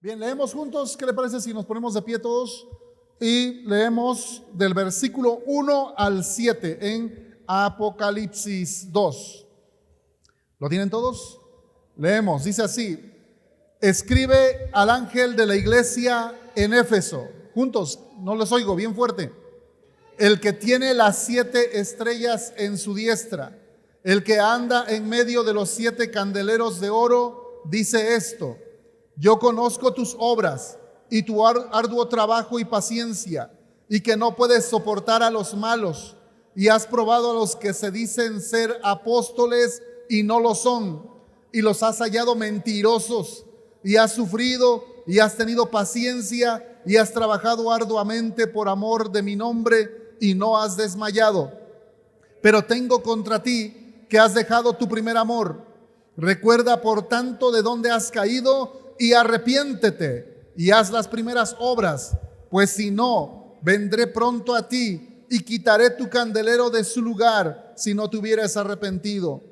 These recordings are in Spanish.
Bien, leemos juntos. ¿Qué le parece si nos ponemos de pie todos? Y leemos del versículo 1 al 7 en Apocalipsis 2. ¿Lo tienen todos? Leemos, dice así: escribe al ángel de la iglesia en Éfeso. Juntos, no les oigo, bien fuerte. El que tiene las 7 estrellas en su diestra, el que anda en medio de los 7 candeleros de oro, dice esto: yo conozco tus obras y tu arduo trabajo y paciencia, y que no puedes soportar a los malos, y has probado a los que se dicen ser apóstoles y no lo son, y los has hallado mentirosos, y has sufrido y has tenido paciencia y has trabajado arduamente por amor de mi nombre y no has desmayado. Pero tengo contra ti que has dejado tu primer amor. Recuerda por tanto de dónde has caído y arrepiéntete y haz las primeras obras, pues si no, vendré pronto a ti y quitaré tu candelero de su lugar si no te hubieras arrepentido.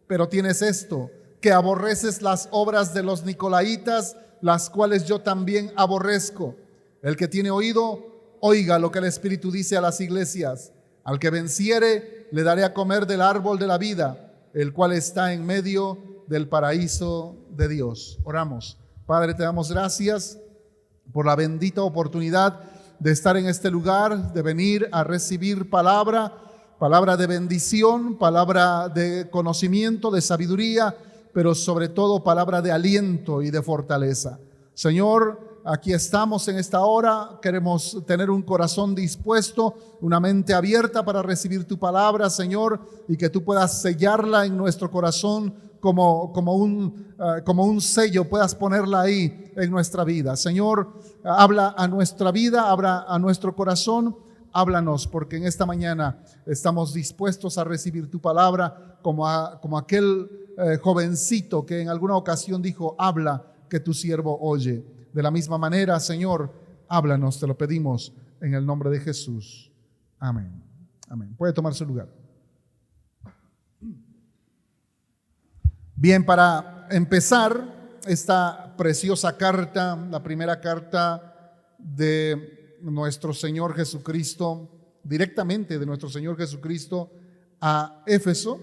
Pero tienes esto, que aborreces las obras de los nicolaitas, las cuales yo también aborrezco. El que tiene oído, oiga lo que el Espíritu dice a las iglesias. Al que venciere, le daré a comer del árbol de la vida, el cual está en medio del paraíso de Dios. Oramos. Padre, te damos gracias por la bendita oportunidad de estar en este lugar, de venir a recibir palabra de bendición, palabra de conocimiento, de sabiduría, pero sobre todo palabra de aliento y de fortaleza. Señor, aquí estamos en esta hora, queremos tener un corazón dispuesto, una mente abierta para recibir tu palabra, Señor, y que tú puedas sellarla en nuestro corazón como un sello, puedas ponerla ahí en nuestra vida. Señor, habla a nuestra vida, habla a nuestro corazón, háblanos, porque en esta mañana estamos dispuestos a recibir tu palabra como aquel jovencito que en alguna ocasión dijo: habla, que tu siervo oye. De la misma manera, Señor, háblanos, te lo pedimos en el nombre de Jesús. Amén. Amén. Puede tomar su lugar. Bien, para empezar esta preciosa carta, la primera carta de nuestro Señor Jesucristo, directamente de nuestro Señor Jesucristo a Éfeso.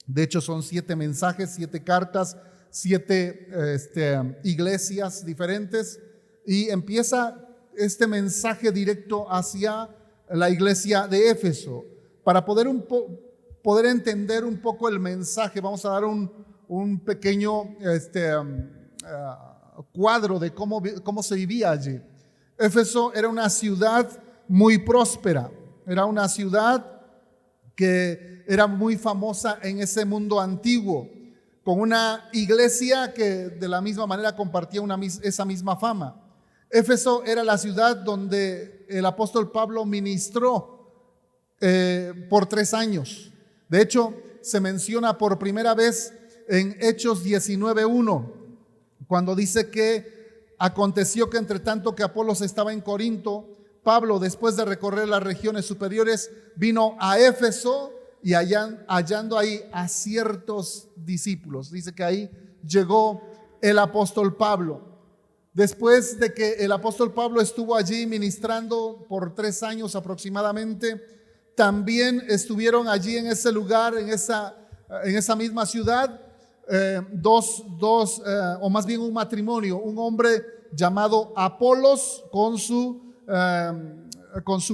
De hecho, son 7 mensajes, 7 cartas, 7 iglesias diferentes, y empieza este mensaje directo hacia la iglesia de Éfeso. Para poder entender un poco el mensaje, vamos a dar un pequeño cuadro de cómo se vivía allí. Éfeso era una ciudad muy próspera, era una ciudad que era muy famosa en ese mundo antiguo, con una iglesia que de la misma manera compartía esa misma fama. Éfeso era la ciudad donde el apóstol Pablo ministró por 3 años. De hecho, se menciona por primera vez en Hechos 19:1, cuando dice que aconteció que entre tanto que Apolos estaba en Corinto, Pablo, después de recorrer las regiones superiores, vino a Éfeso y hallando ahí a ciertos discípulos. Dice que ahí llegó el apóstol Pablo. Después de que el apóstol Pablo estuvo allí ministrando por 3 años aproximadamente, también estuvieron allí en ese lugar, en esa misma ciudad, o más bien un matrimonio, un hombre llamado Apolos con su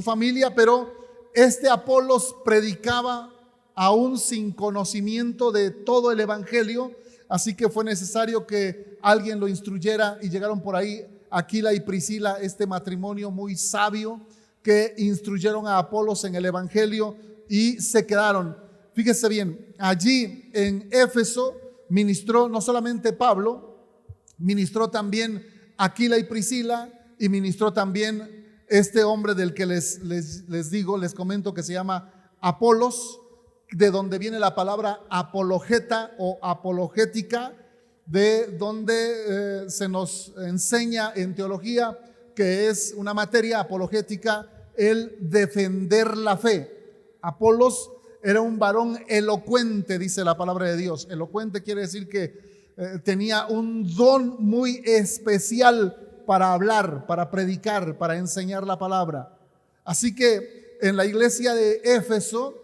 familia, pero este Apolos predicaba aún sin conocimiento de todo el evangelio, así que fue necesario que alguien lo instruyera, y llegaron por ahí Aquila y Priscila, este matrimonio muy sabio, que instruyeron a Apolos en el evangelio y se quedaron. Fíjese bien, allí en Éfeso ministró no solamente Pablo, ministró también Aquila y Priscila, y ministró también este hombre del que les comento, que se llama Apolos, de donde viene la palabra apologeta o apologética, de donde se nos enseña en teología que es una materia apologética el defender la fe. Apolos era un varón elocuente, dice la palabra de Dios. Elocuente quiere decir que tenía un don muy especial para hablar, para predicar, para enseñar la palabra. Así que en la iglesia de Éfeso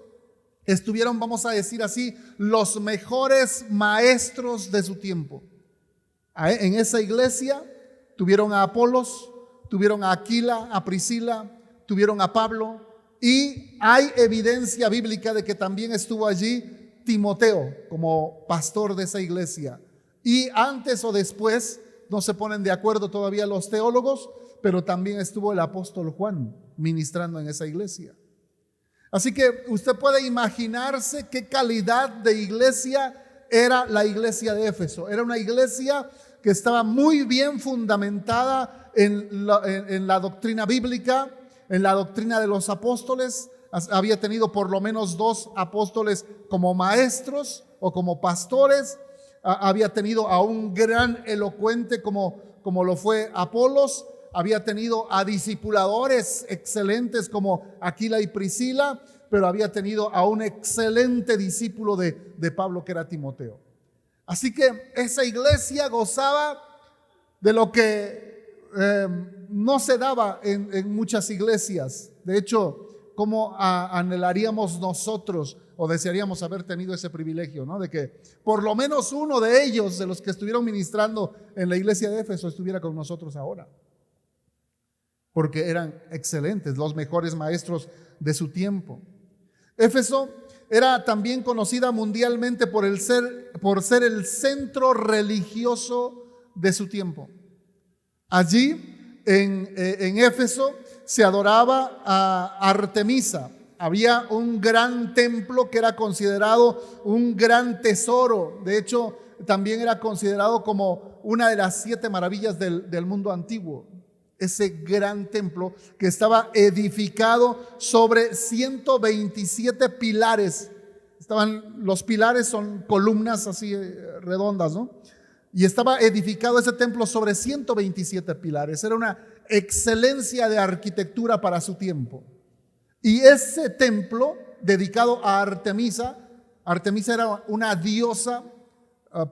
estuvieron, vamos a decir así, los mejores maestros de su tiempo. En esa iglesia tuvieron a Apolos, tuvieron a Aquila, a Priscila, tuvieron a Pablo, y hay evidencia bíblica de que también estuvo allí Timoteo como pastor de esa iglesia. Y antes o después, no se ponen de acuerdo todavía los teólogos, pero también estuvo el apóstol Juan ministrando en esa iglesia. Así que usted puede imaginarse qué calidad de iglesia era la iglesia de Éfeso. Era una iglesia que estaba muy bien fundamentada en la doctrina bíblica, en la doctrina de los apóstoles. Había tenido por lo menos 2 apóstoles como maestros o como pastores. Había tenido a un gran elocuente como lo fue Apolos. Había tenido a discipuladores excelentes como Aquila y Priscila, pero había tenido a un excelente discípulo de Pablo, que era Timoteo. Así que esa iglesia gozaba de lo que no se daba en muchas iglesias. De hecho, como anhelaríamos nosotros o desearíamos haber tenido ese privilegio, ¿no? De que por lo menos uno de ellos, de los que estuvieron ministrando en la iglesia de Éfeso, estuviera con nosotros ahora. Porque eran excelentes, los mejores maestros de su tiempo. Éfeso era también conocida mundialmente por ser el centro religioso de su tiempo. Allí, en Éfeso, se adoraba a Artemisa. Había un gran templo que era considerado un gran tesoro. De hecho, también era considerado como una de las 7 maravillas del mundo antiguo. Ese gran templo que estaba edificado sobre 127 pilares. Los pilares son columnas así redondas, ¿no? Y estaba edificado ese templo sobre 127 pilares. Era una excelencia de arquitectura para su tiempo. Y ese templo dedicado a Artemisa era una diosa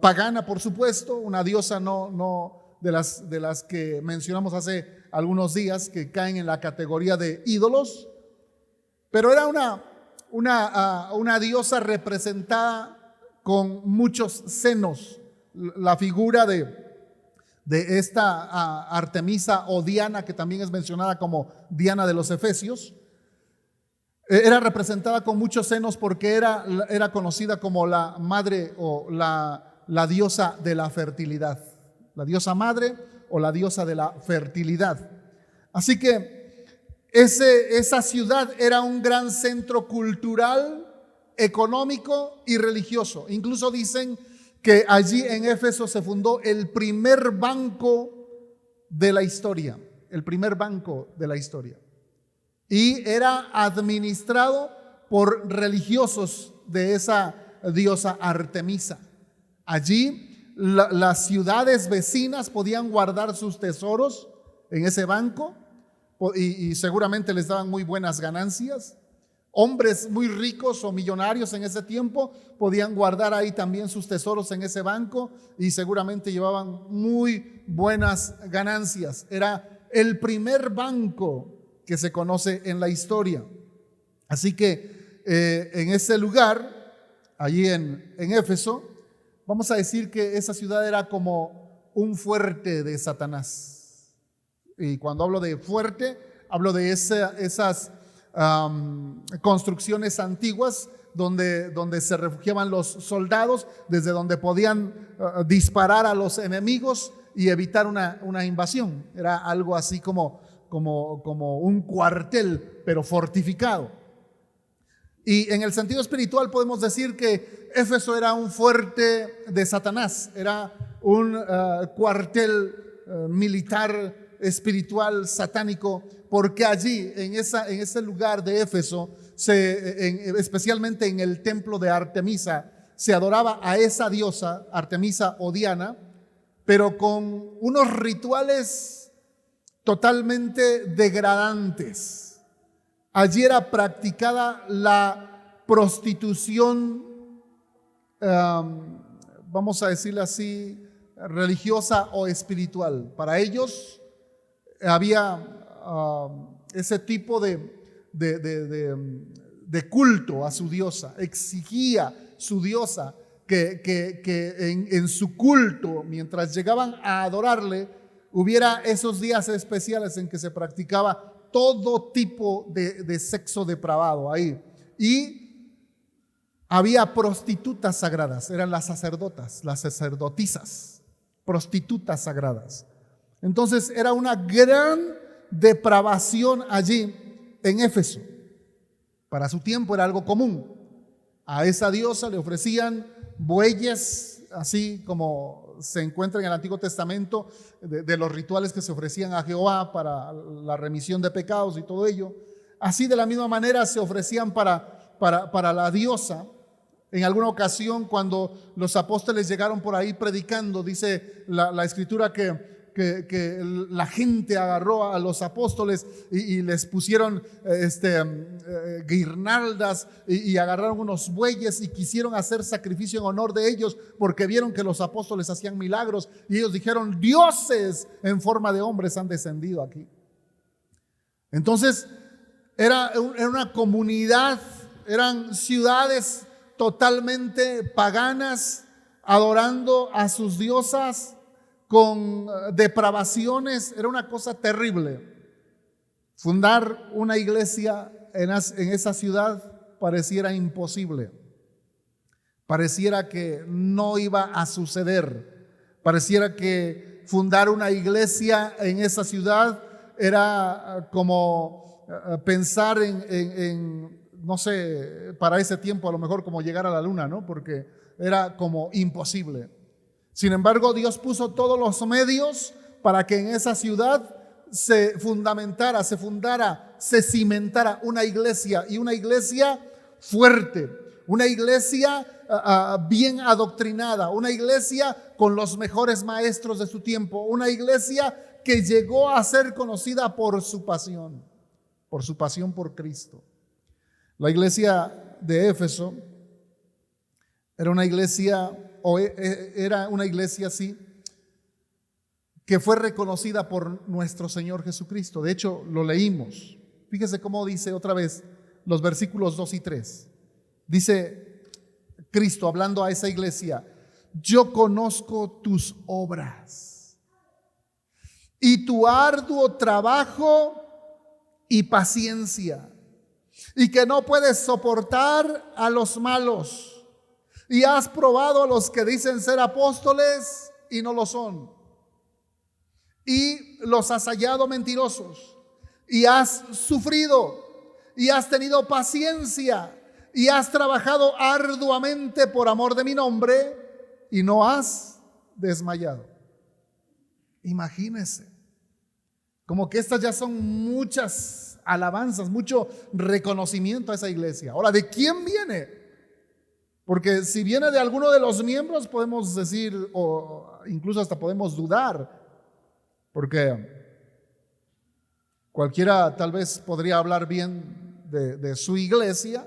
pagana, por supuesto, una diosa no de las que mencionamos hace algunos días, que caen en la categoría de ídolos, pero era una diosa representada con muchos senos. La figura de esta Artemisa o Diana, que también es mencionada como Diana de los Efesios, era representada con muchos senos porque era conocida como la madre o la diosa de la fertilidad, la diosa madre o la diosa de la fertilidad. Así que esa ciudad era un gran centro cultural, económico y religioso. Incluso dicen que allí en Éfeso se fundó el primer banco de la historia, y era administrado por religiosos de esa diosa Artemisa. Allí las ciudades vecinas podían guardar sus tesoros en ese banco y seguramente les daban muy buenas ganancias. Hombres muy ricos o millonarios en ese tiempo podían guardar ahí también sus tesoros en ese banco y seguramente llevaban muy buenas ganancias. Era el primer banco que se conoce en la historia. Así que en ese lugar, allí en Éfeso, vamos a decir que esa ciudad era como un fuerte de Satanás. Y cuando hablo de fuerte, hablo de esas construcciones antiguas donde se refugiaban los soldados, desde donde podían disparar a los enemigos y evitar una invasión. Era algo así como un cuartel, pero fortificado. Y en el sentido espiritual podemos decir que Éfeso era un fuerte de Satanás, era un cuartel militar espiritual satánico, porque allí en ese lugar de Éfeso, especialmente en el templo de Artemisa, se adoraba a esa diosa, Artemisa o Diana, pero con unos rituales totalmente degradantes. Allí era practicada la prostitución vamos a decirle así, religiosa o espiritual. Para ellos había ese tipo de culto a su diosa. Exigía su diosa que en su culto, mientras llegaban a adorarle, hubiera esos días especiales en que se practicaba todo tipo de sexo depravado ahí. Y había prostitutas sagradas, eran las sacerdotas, las sacerdotisas, prostitutas sagradas. Entonces era una gran depravación allí en Éfeso. Para su tiempo era algo común. A esa diosa le ofrecían bueyes, así como se encuentra en el Antiguo Testamento, de los rituales que se ofrecían a Jehová para la remisión de pecados y todo ello. Así de la misma manera se ofrecían para la diosa. En alguna ocasión, cuando los apóstoles llegaron por ahí predicando, dice la escritura que la gente agarró a los apóstoles y les pusieron guirnaldas y agarraron unos bueyes y quisieron hacer sacrificio en honor de ellos, porque vieron que los apóstoles hacían milagros, y ellos dijeron: dioses en forma de hombres han descendido aquí. Entonces era una comunidad, eran ciudades totalmente paganas, adorando a sus diosas con depravaciones. Era una cosa terrible. Fundar una iglesia en esa ciudad pareciera imposible. Pareciera que no iba a suceder. Pareciera que fundar una iglesia en esa ciudad era como pensar no sé, para ese tiempo a lo mejor como llegar a la luna, ¿no? Porque era como imposible. Sin embargo, Dios puso todos los medios para que en esa ciudad se fundamentara, se cimentara una iglesia, y una iglesia fuerte, una iglesia bien adoctrinada, una iglesia con los mejores maestros de su tiempo, una iglesia que llegó a ser conocida por su pasión por Cristo. La iglesia de Éfeso era una iglesia así, que fue reconocida por nuestro Señor Jesucristo. De hecho, lo leímos. Fíjese cómo dice otra vez los versículos 2 y 3. Dice Cristo hablando a esa iglesia: yo conozco tus obras y tu arduo trabajo y paciencia, y que no puedes soportar a los malos, y has probado a los que dicen ser apóstoles y no lo son, y los has hallado mentirosos, y has sufrido, y has tenido paciencia, y has trabajado arduamente por amor de mi nombre, y no has desmayado. Imagínense, como que estas ya son muchas alabanzas, mucho reconocimiento a esa iglesia. Ahora, ¿de quién viene? Porque si viene de alguno de los miembros, podemos decir, o incluso hasta podemos dudar, porque cualquiera tal vez podría hablar bien de su iglesia,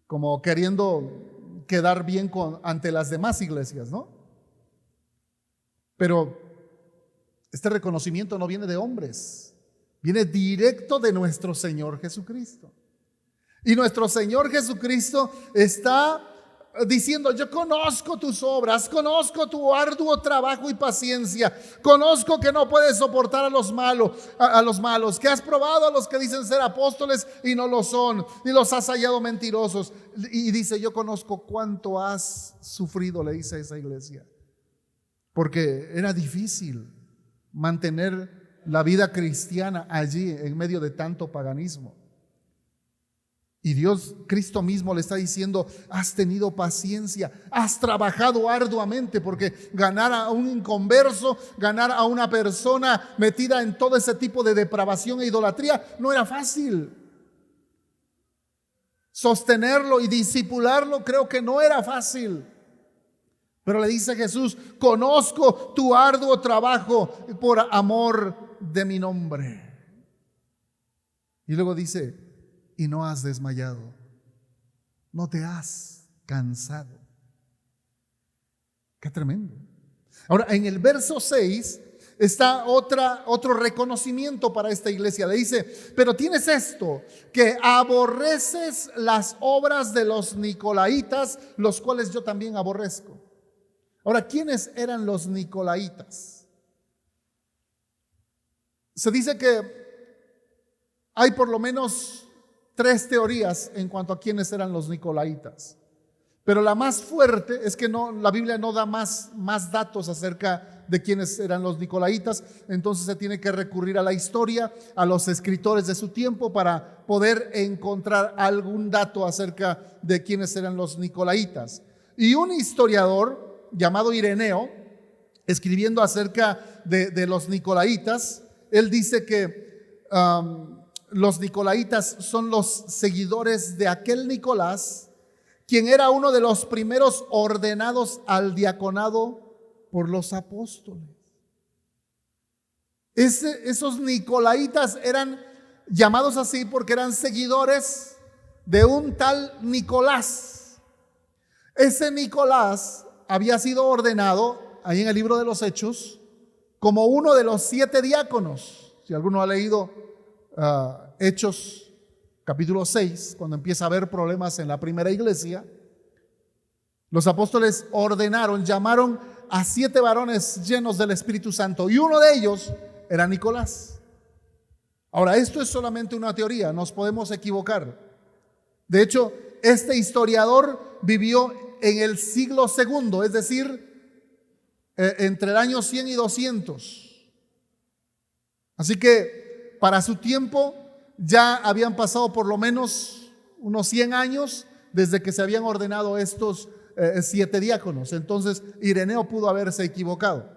como queriendo quedar bien ante las demás iglesias, ¿no? Pero este reconocimiento no viene de hombres, viene directo de nuestro Señor Jesucristo. Y nuestro Señor Jesucristo está diciendo: yo conozco tus obras, conozco tu arduo trabajo y paciencia, conozco que no puedes soportar a los malos, que has probado a los que dicen ser apóstoles y no lo son, y los has hallado mentirosos. Y dice: yo conozco cuánto has sufrido, le dice a esa iglesia, porque era difícil mantener la vida cristiana allí en medio de tanto paganismo. Y Cristo mismo le está diciendo: has tenido paciencia, has trabajado arduamente, porque ganar a un inconverso, ganar a una persona metida en todo ese tipo de depravación e idolatría no era fácil. Sostenerlo y discipularlo creo que no era fácil. Pero le dice Jesús: conozco tu arduo trabajo por amor de mi nombre. Y luego dice: y no has desmayado, no te has cansado. Qué tremendo. Ahora, en el verso 6 está otro reconocimiento para esta iglesia. Le dice, pero tienes esto, que aborreces las obras de los nicolaitas, los cuales yo también aborrezco. Ahora, ¿quiénes eran los nicolaitas? Se dice que hay por lo menos 3 teorías en cuanto a quiénes eran los nicolaitas. Pero la más fuerte es que la Biblia no da más datos acerca de quiénes eran los nicolaitas. Entonces se tiene que recurrir a la historia, a los escritores de su tiempo, para poder encontrar algún dato acerca de quiénes eran los nicolaitas. Y un historiador llamado Ireneo, escribiendo acerca de los nicolaitas, él dice que los nicolaitas son los seguidores de aquel Nicolás, quien era uno de los primeros ordenados al diaconado por los apóstoles. Esos nicolaitas eran llamados así porque eran seguidores de un tal Nicolás. Ese Nicolás había sido ordenado, ahí en el libro de los Hechos, como uno de los 7 diáconos. Si alguno ha leído Hechos capítulo 6, cuando empieza a haber problemas en la primera iglesia, los apóstoles llamaron a 7 varones llenos del Espíritu Santo, y uno de ellos era Nicolás. Ahora, esto es solamente una teoría, nos podemos equivocar. De hecho, este historiador vivió en el siglo II, es decir, entre el año 100 y 200. Así que para su tiempo ya habían pasado por lo menos unos 100 años desde que se habían ordenado estos 7 diáconos. Entonces Ireneo pudo haberse equivocado.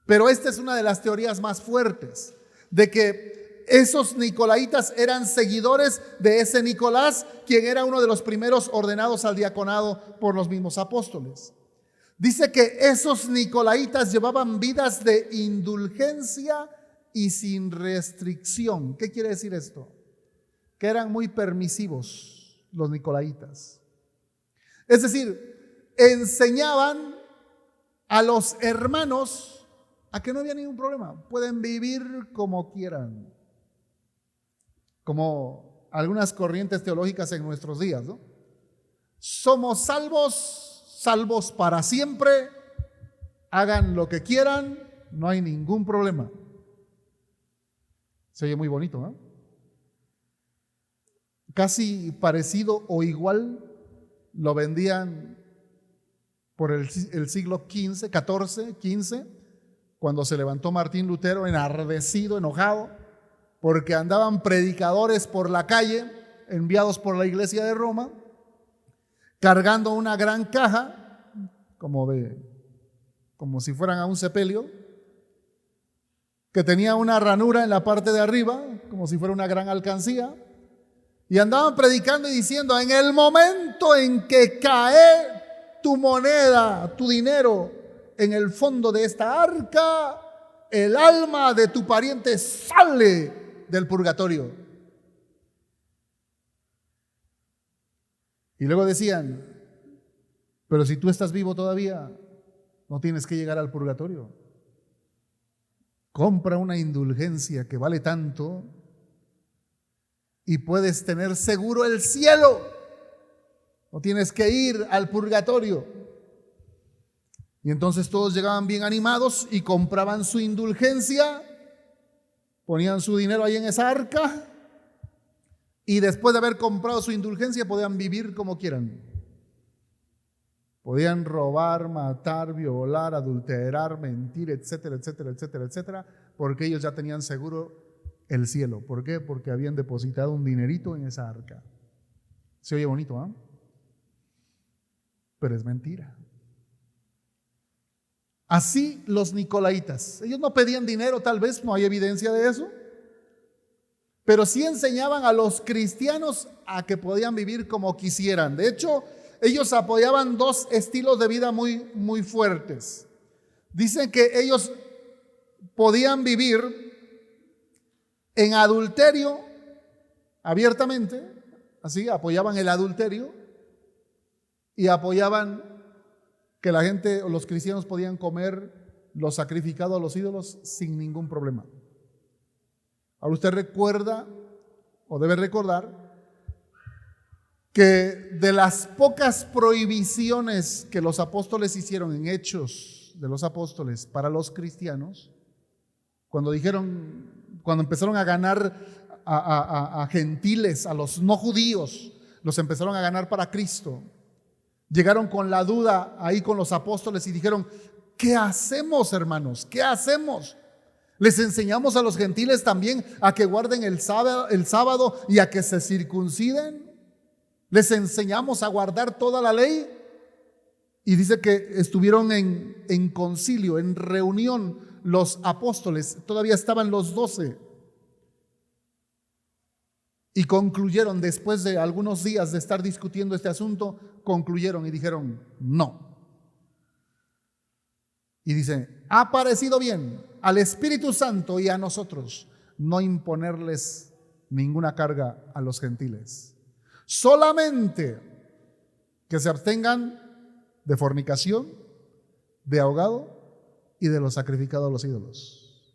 Pero esta es una de las teorías más fuertes, de que esos nicolaitas eran seguidores de ese Nicolás, quien era uno de los primeros ordenados al diaconado por los mismos apóstoles. Dice que esos nicolaitas llevaban vidas de indulgencia y sin restricción. ¿Qué quiere decir esto? Que eran muy permisivos los nicolaitas. Es decir, enseñaban a los hermanos a que no había ningún problema, pueden vivir como quieran, como algunas corrientes teológicas en nuestros días, ¿no? Somos salvos para siempre, hagan lo que quieran, no hay ningún problema. Se oye muy bonito, ¿no? Casi parecido o igual lo vendían por el siglo XIV, cuando se levantó Martín Lutero enardecido, enojado, porque andaban predicadores por la calle, enviados por la iglesia de Roma, cargando una gran caja, como si fueran a un sepelio, que tenía una ranura en la parte de arriba, como si fuera una gran alcancía, y andaban predicando y diciendo: en el momento en que cae tu moneda, tu dinero, en el fondo de esta arca, el alma de tu pariente sale del purgatorio. Y luego decían: pero si tú estás vivo todavía, no tienes que llegar al purgatorio. Compra una indulgencia que vale tanto y puedes tener seguro el cielo. No tienes que ir al purgatorio. Y entonces todos llegaban bien animados y compraban su indulgencia, ponían su dinero ahí en esa arca, y después de haber comprado su indulgencia podían vivir como quieran. Podían robar, matar, violar, adulterar, mentir, etcétera, etcétera, etcétera, etcétera, porque ellos ya tenían seguro el cielo. ¿Por qué? Porque habían depositado un dinerito en esa arca. Se oye bonito, ¿ah? Pero es mentira. Así los nicolaitas, ellos no pedían dinero, tal vez no hay evidencia de eso, pero sí enseñaban a los cristianos a que podían vivir como quisieran. De hecho, ellos apoyaban 2 estilos de vida muy, muy fuertes. Dicen que ellos podían vivir en adulterio abiertamente, así apoyaban el adulterio y apoyaban que la gente o los cristianos podían comer lo sacrificado a los ídolos sin ningún problema. Ahora usted recuerda o debe recordar que de las pocas prohibiciones que los apóstoles hicieron en Hechos de los Apóstoles para los cristianos, cuando empezaron a ganar a gentiles, a los no judíos, los empezaron a ganar para Cristo, llegaron con la duda ahí con los apóstoles y dijeron: ¿qué hacemos, hermanos? ¿Qué hacemos? ¿Les enseñamos a los gentiles también a que guarden el sábado y a que se circunciden? ¿Les enseñamos a guardar toda la ley? Y dice que estuvieron en concilio, en reunión los apóstoles, todavía estaban los 12, y concluyeron, después de algunos días de estar discutiendo este asunto, concluyeron y dijeron: no. Y dice: ha parecido bien al Espíritu Santo y a nosotros no imponerles ninguna carga a los gentiles, solamente que se abstengan de fornicación, de ahogado y de lo sacrificado a los ídolos.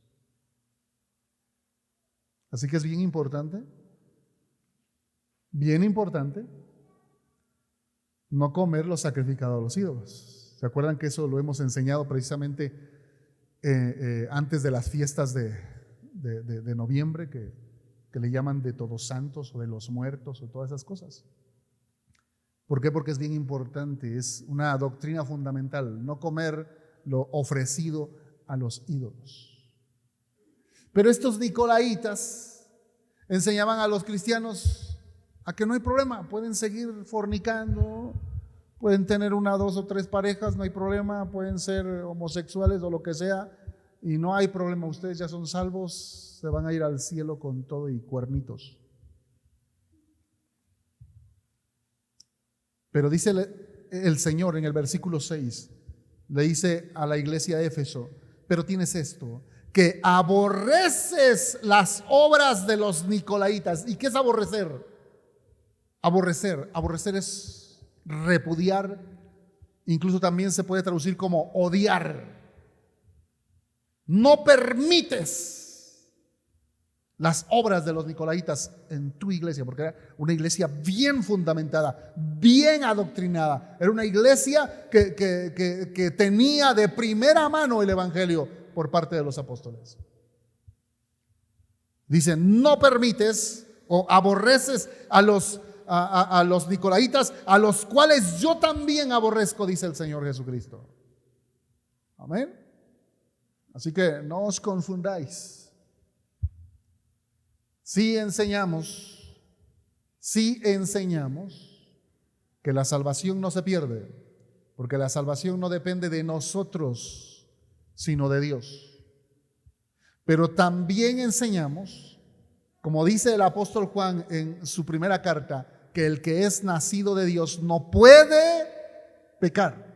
Así que es bien importante no comer lo sacrificado a los ídolos. ¿Se acuerdan que eso lo hemos enseñado precisamente antes de las fiestas de noviembre, que le llaman de Todos Santos o de los Muertos o todas esas cosas? ¿Por qué? Porque es bien importante, es una doctrina fundamental, no comer lo ofrecido a los ídolos. Pero estos nicolaítas enseñaban a los cristianos a que no hay problema, pueden seguir fornicando, pueden tener 1, 2 o 3 parejas, no hay problema, pueden ser homosexuales o lo que sea, y no hay problema, ustedes ya son salvos, se van a ir al cielo con todo y cuernitos. Pero dice el Señor en el versículo 6, le dice a la iglesia de Éfeso: pero tienes esto, que aborreces las obras de los nicolaítas. ¿Y qué es aborrecer? Aborrecer es repudiar, incluso también se puede traducir como odiar. No permites las obras de los nicolaítas en tu iglesia, porque era una iglesia bien fundamentada, bien adoctrinada. Era una iglesia que tenía de primera mano el evangelio por parte de los apóstoles. Dice: no permites o aborreces a los nicolaítas, a los cuales yo también aborrezco, dice el Señor Jesucristo. Amén. Así que no os confundáis. Sí enseñamos que la salvación no se pierde, porque la salvación no depende de nosotros, sino de Dios. Pero también enseñamos, como dice el apóstol Juan en su primera carta, que el que es nacido de Dios no puede pecar.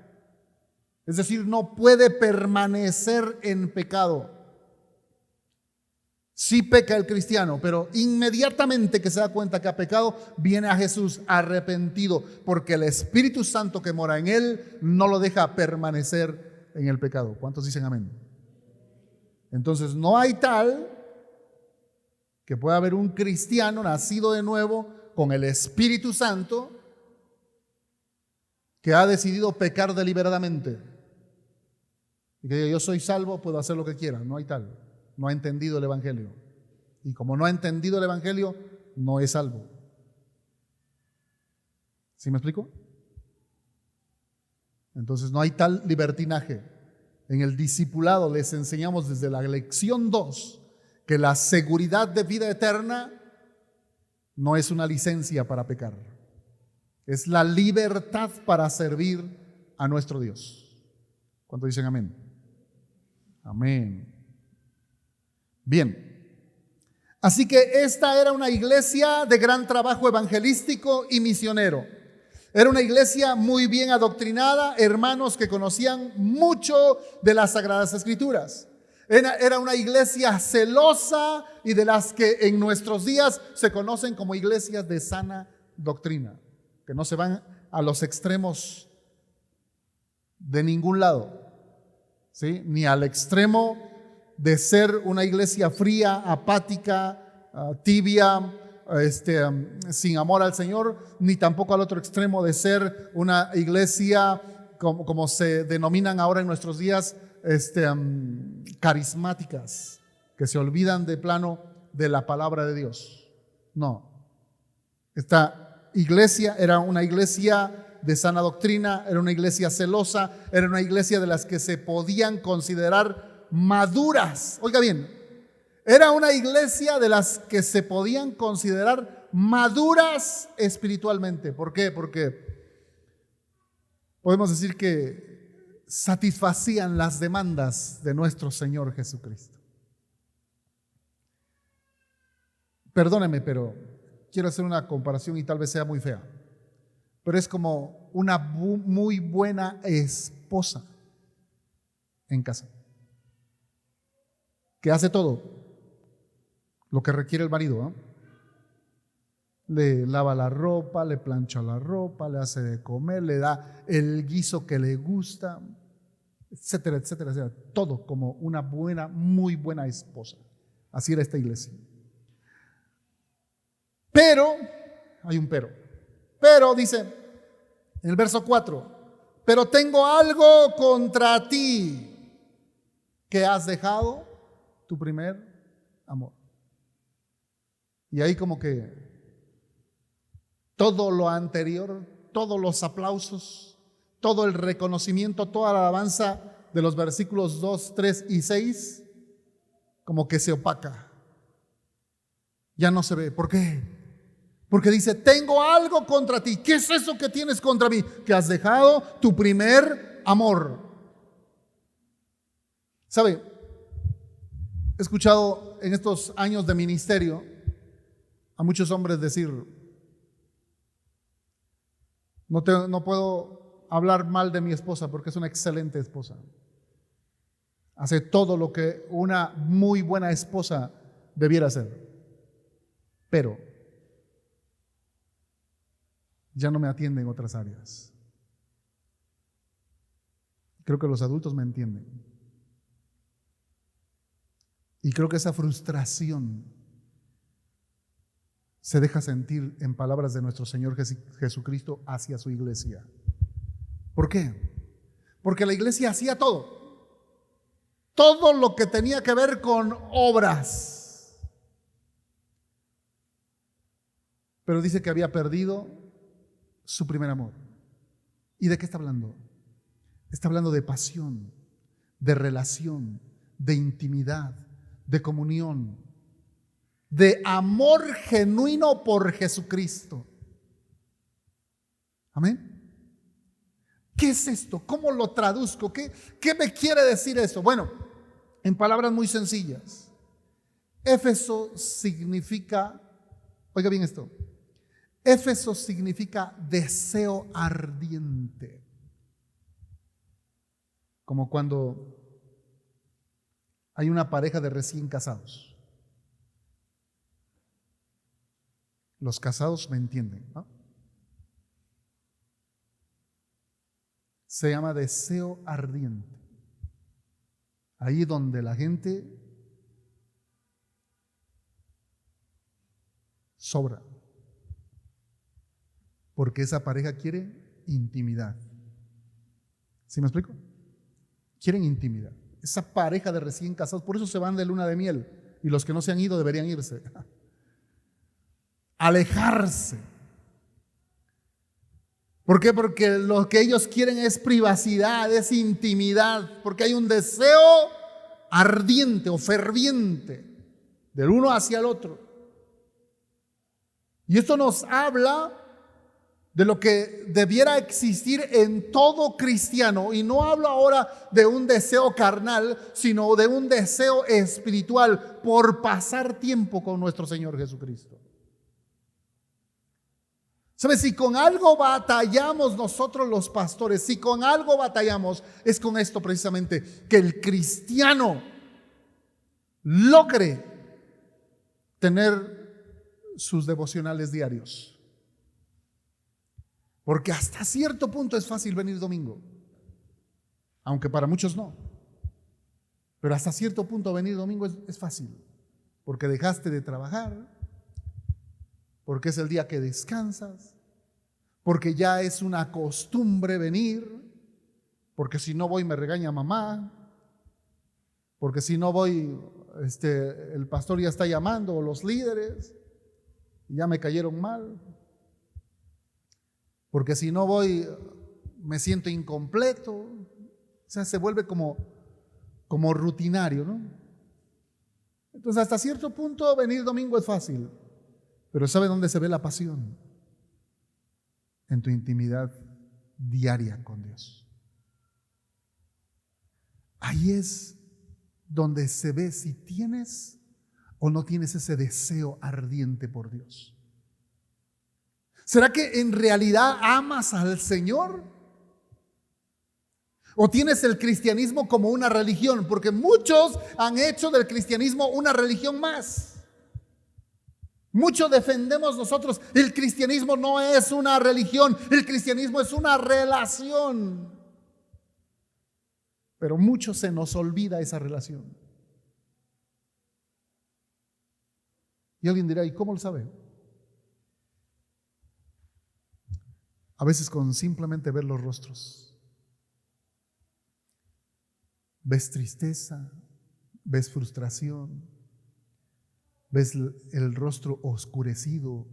Es decir, no puede permanecer en pecado. Sí peca el cristiano, pero inmediatamente que se da cuenta que ha pecado, viene a Jesús arrepentido, porque el Espíritu Santo que mora en él no lo deja permanecer en el pecado. ¿Cuántos dicen amén? Entonces no hay tal que pueda haber un cristiano nacido de nuevo con el Espíritu Santo que ha decidido pecar deliberadamente y que diga: yo soy salvo, puedo hacer lo que quiera. No hay tal. No ha entendido el evangelio, y como no ha entendido el evangelio, no es salvo. ¿Sí me explico? Entonces no hay tal libertinaje. En el discipulado les enseñamos desde la lección 2 que la seguridad de vida eterna no es una licencia para pecar, es la libertad para servir a nuestro Dios. ¿Cuántos dicen amén? Amén. Bien, así que esta era una iglesia de gran trabajo evangelístico y misionero. Era una iglesia muy bien adoctrinada, hermanos que conocían mucho de las Sagradas Escrituras. Era una iglesia celosa y de las que en nuestros días se conocen como iglesias de sana doctrina, que no se van a los extremos de ningún lado, ¿sí? Ni al extremo de ser una iglesia fría, apática, tibia, sin amor al Señor, ni tampoco al otro extremo de ser una iglesia como se denominan ahora en nuestros días, carismáticas, que se olvidan de plano de la palabra de Dios. No, esta iglesia era una iglesia de sana doctrina, era una iglesia celosa, era una iglesia de las que se podían considerar maduras. Oiga bien, era una iglesia de las que se podían considerar maduras espiritualmente. ¿Por qué? Porque podemos decir que satisfacían las demandas de nuestro Señor Jesucristo. Perdóneme, pero quiero hacer una comparación y tal vez sea muy fea, pero es como una muy buena esposa en casa, que hace todo lo que requiere el marido, ¿no? Le lava la ropa, le plancha la ropa, le hace de comer, le da el guiso que le gusta, etcétera, etcétera, etcétera. Todo como una buena, muy buena esposa. Así era esta iglesia. Pero, hay un pero. Pero dice en el verso 4, pero tengo algo contra ti, que has dejado tu primer amor. Y ahí como que todo lo anterior, todos los aplausos, todo el reconocimiento, toda la alabanza de los versículos 2, 3 y 6, como que se opaca. Ya no se ve. ¿Por qué? Porque dice, tengo algo contra ti. ¿Qué es eso que tienes contra mí? Que has dejado tu primer amor. ¿Sabe? He escuchado en estos años de ministerio a muchos hombres decir, no puedo hablar mal de mi esposa porque es una excelente esposa. Hace todo lo que una muy buena esposa debiera hacer. Pero ya no me atiende en otras áreas. Creo que los adultos me entienden. Y creo que esa frustración se deja sentir en palabras de nuestro Señor Jesucristo hacia su iglesia. ¿Por qué? Porque la iglesia hacía todo lo que tenía que ver con obras. Pero dice que había perdido su primer amor. ¿Y de qué está hablando? Está hablando de pasión, de relación, de intimidad, de comunión, de amor genuino por Jesucristo. Amén. ¿Qué es esto? ¿Cómo lo traduzco? ¿Qué me quiere decir eso? Bueno, en palabras muy sencillas, Éfeso significa, oiga bien esto, Éfeso significa deseo ardiente. Como cuando hay una pareja de recién casados. Los casados me entienden, ¿no? Se llama deseo ardiente. Ahí donde la gente sobra. Porque esa pareja quiere intimidad. ¿Sí me explico? Quieren intimidad. Esa pareja de recién casados, por eso se van de luna de miel. Y los que no se han ido deberían irse. Alejarse. ¿Por qué? Porque lo que ellos quieren es privacidad, es intimidad. Porque hay un deseo ardiente o ferviente del uno hacia el otro. Y esto nos habla de lo que debiera existir en todo cristiano. Y no hablo ahora de un deseo carnal, sino de un deseo espiritual por pasar tiempo con nuestro Señor Jesucristo. ¿Sabes? Si con algo batallamos nosotros los pastores, si con algo batallamos, es con esto precisamente, que el cristiano logre tener sus devocionales diarios. Porque hasta cierto punto es fácil venir domingo. aunque para muchos no. Pero hasta cierto punto venir domingo es fácil, porque dejaste de trabajar, porque es el día que descansas, porque ya es una costumbre venir, porque si no voy me regaña mamá, porque si no voy el pastor ya está llamando, o los líderes, y ya me cayeron mal, porque si no voy me siento incompleto. O sea, se vuelve como rutinario, ¿no? Entonces, hasta cierto punto venir domingo es fácil, pero ¿sabe dónde se ve la pasión? En tu intimidad diaria con Dios. Ahí es donde se ve si tienes o no tienes ese deseo ardiente por Dios. ¿Será que en realidad amas al Señor? ¿O tienes el cristianismo como una religión? Porque muchos han hecho del cristianismo una religión más. Mucho defendemos nosotros, el cristianismo no es una religión, el cristianismo es una relación. Pero mucho se nos olvida esa relación. Y alguien dirá, ¿y cómo lo sabe? A veces con simplemente ver los rostros. Ves tristeza, ves frustración, ves el rostro oscurecido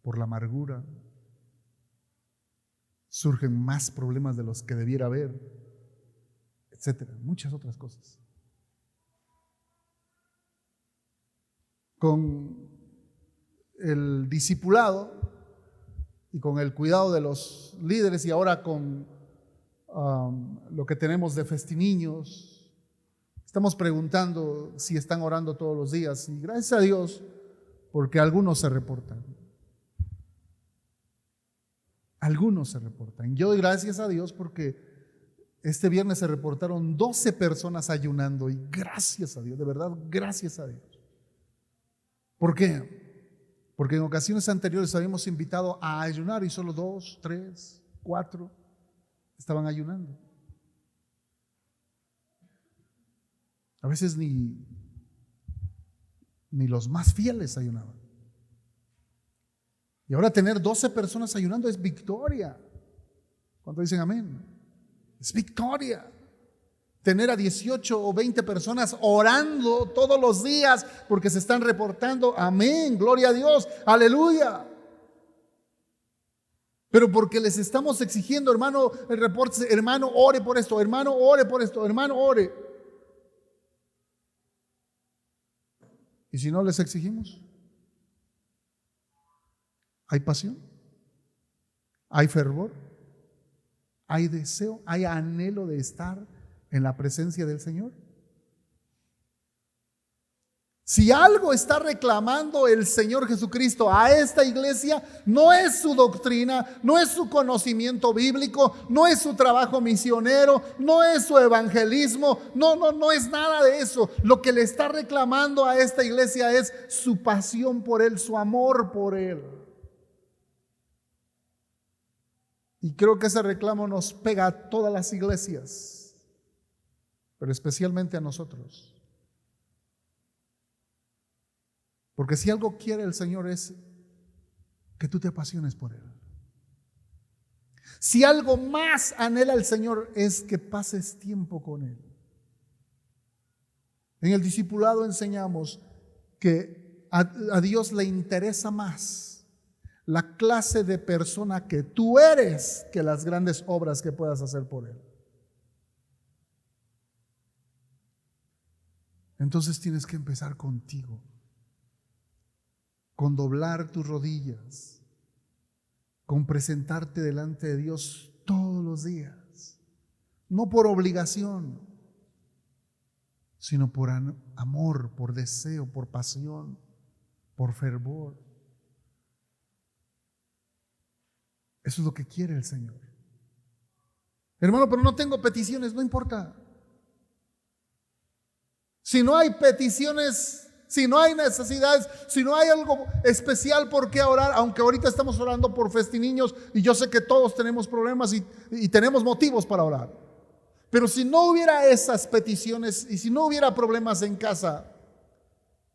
por la amargura. Surgen más problemas de los que debiera haber, etcétera, muchas otras cosas. Con el discipulado y con el cuidado de los líderes, y ahora con lo que tenemos de festiniños, estamos preguntando si están orando todos los días, y gracias a Dios, porque algunos se reportan. Algunos se reportan. Yo doy gracias a Dios porque este viernes se reportaron 12 personas ayunando, y gracias a Dios, de verdad, gracias a Dios. ¿Por qué? Porque en ocasiones anteriores habíamos invitado a ayunar y solo 2, 3, 4 estaban ayunando. A veces ni los más fieles ayunaban. Y ahora tener 12 personas ayunando es victoria. ¿Cuánto dicen amén? Es victoria. Tener a 18 o 20 personas orando todos los días porque se están reportando. Amén, gloria a Dios, aleluya. Pero porque les estamos exigiendo, hermano, el reporte, hermano, ore por esto, hermano, ore por esto, hermano, ore. ¿Y si no les exigimos? ¿Hay pasión? ¿Hay fervor? ¿Hay deseo? ¿Hay anhelo de estar en la presencia del Señor? Si algo está reclamando el Señor Jesucristo a esta iglesia, no es su doctrina, no es su conocimiento bíblico, no es su trabajo misionero, no es su evangelismo, no es nada de eso. Lo que le está reclamando a esta iglesia es su pasión por Él, su amor por Él. Y creo que ese reclamo nos pega a todas las iglesias, pero especialmente a nosotros. Porque si algo quiere el Señor es que tú te apasiones por Él. Si algo más anhela el Señor es que pases tiempo con Él. En el discipulado enseñamos que a Dios le interesa más la clase de persona que tú eres que las grandes obras que puedas hacer por Él. Entonces tienes que empezar contigo, con doblar tus rodillas, con presentarte delante de Dios todos los días, no por obligación, sino por amor, por deseo, por pasión, por fervor. Eso es lo que quiere el Señor. Hermano, pero no tengo peticiones, no importa. Si no hay peticiones, si no hay necesidades, si no hay algo especial por qué orar, aunque ahorita estamos orando por festiniños y yo sé que todos tenemos problemas y tenemos motivos para orar. Pero si no hubiera esas peticiones y si no hubiera problemas en casa,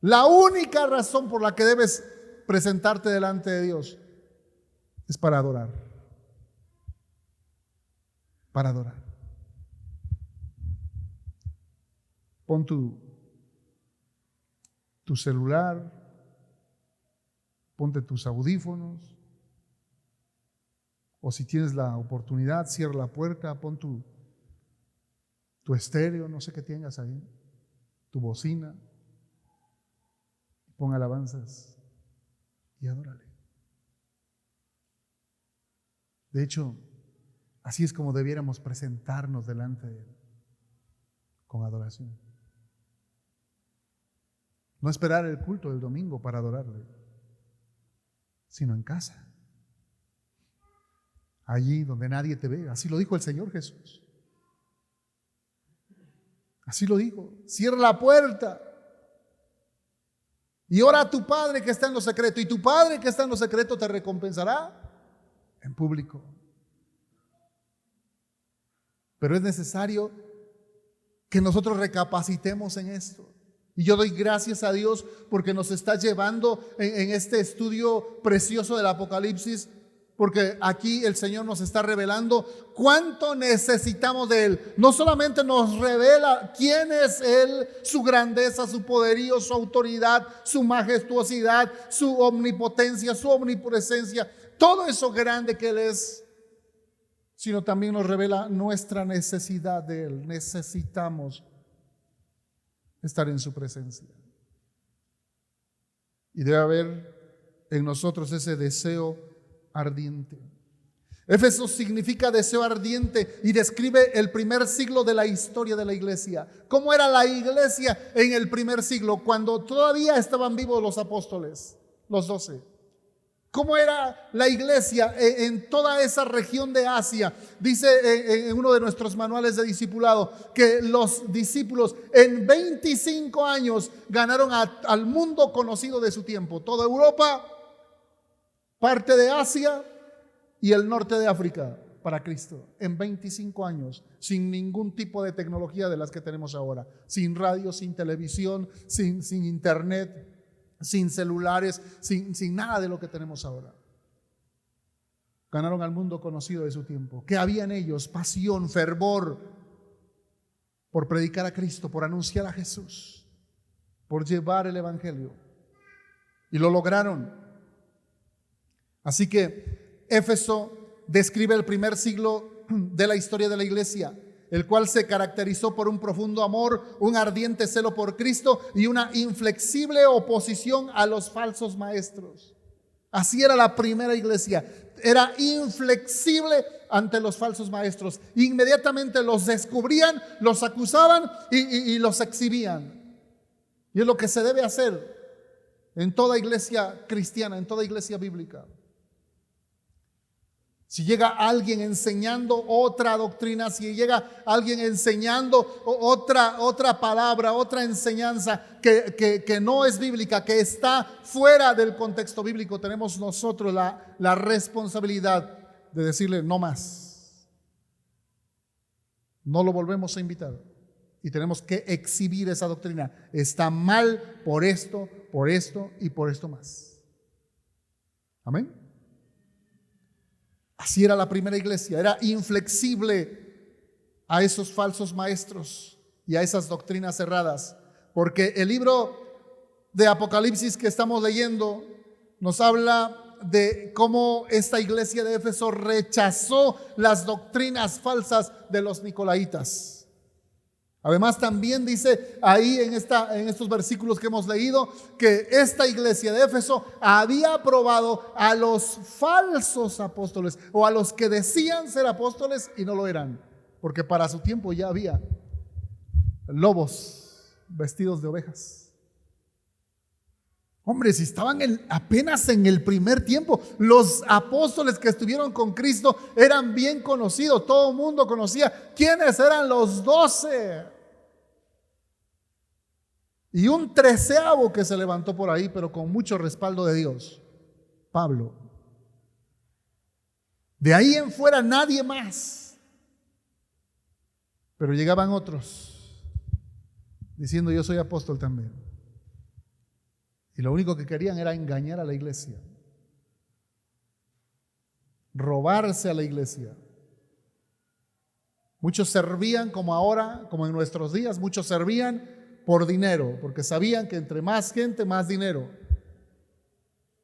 la única razón por la que debes presentarte delante de Dios es para adorar. Para adorar. Pon tu celular, ponte tus audífonos, o si tienes la oportunidad, cierra la puerta, pon tu estéreo, no sé qué tengas ahí, tu bocina, pon alabanzas y adórale. De hecho, así es como debiéramos presentarnos delante de Él, con adoración. No esperar el culto del domingo para adorarle, sino en casa, allí donde nadie te ve. Así lo dijo el Señor Jesús. Así lo dijo. Cierra la puerta y ora a tu Padre que está en lo secreto, y tu Padre que está en lo secreto te recompensará en público. Pero es necesario que nosotros recapacitemos en esto. Y yo doy gracias a Dios porque nos está llevando en este estudio precioso del Apocalipsis, porque aquí el Señor nos está revelando cuánto necesitamos de Él. No solamente nos revela quién es Él, su grandeza, su poderío, su autoridad, su majestuosidad, su omnipotencia, su omnipresencia, todo eso grande que Él es, sino también nos revela nuestra necesidad de Él. Necesitamos estar en su presencia. Y debe haber en nosotros ese deseo ardiente. Éfeso significa deseo ardiente y describe el primer siglo de la historia de la iglesia. ¿Cómo era la iglesia en el primer siglo, cuando todavía estaban vivos los apóstoles, los 12? ¿Cómo era la iglesia en toda esa región de Asia? Dice en uno de nuestros manuales de discipulado que los discípulos en 25 años ganaron al mundo conocido de su tiempo. Toda Europa, parte de Asia y el norte de África para Cristo. En 25 años, sin ningún tipo de tecnología de las que tenemos ahora. Sin radio, sin televisión, sin internet, sin celulares, sin nada de lo que tenemos ahora. Ganaron al mundo conocido de su tiempo. ¿Qué había en ellos? Pasión, fervor por predicar a Cristo, por anunciar a Jesús, por llevar el evangelio. Y lo lograron. Así que Éfeso describe el primer siglo de la historia de la iglesia, el cual se caracterizó por un profundo amor, un ardiente celo por Cristo y una inflexible oposición a los falsos maestros. Así era la primera iglesia, era inflexible ante los falsos maestros. Inmediatamente los descubrían, los acusaban y los exhibían. Y es lo que se debe hacer en toda iglesia cristiana, en toda iglesia bíblica. Si llega alguien enseñando otra doctrina, si llega alguien enseñando otra palabra, otra enseñanza que no es bíblica, que está fuera del contexto bíblico, tenemos nosotros la responsabilidad de decirle no más. No lo volvemos a invitar y tenemos que exhibir esa doctrina. Está mal por esto y por esto más. Amén. Así era la primera iglesia, era inflexible a esos falsos maestros y a esas doctrinas erradas, porque el libro de Apocalipsis que estamos leyendo nos habla de cómo esta iglesia de Éfeso rechazó las doctrinas falsas de los nicolaitas. Además también dice ahí en estos versículos que hemos leído que esta iglesia de Éfeso había aprobado a los falsos apóstoles o a los que decían ser apóstoles y no lo eran, porque para su tiempo ya había lobos vestidos de ovejas. Hombre, si estaban apenas en el primer tiempo, los apóstoles que estuvieron con Cristo eran bien conocidos, todo el mundo conocía quiénes eran los 12. Y un 13º que se levantó por ahí, pero con mucho respaldo de Dios, Pablo. De ahí en fuera nadie más. Pero llegaban otros diciendo: yo soy apóstol también. Y lo único que querían era engañar a la iglesia, robarse a la iglesia. Muchos servían, como ahora, como en nuestros días, muchos servían por dinero, porque sabían que entre más gente, más dinero.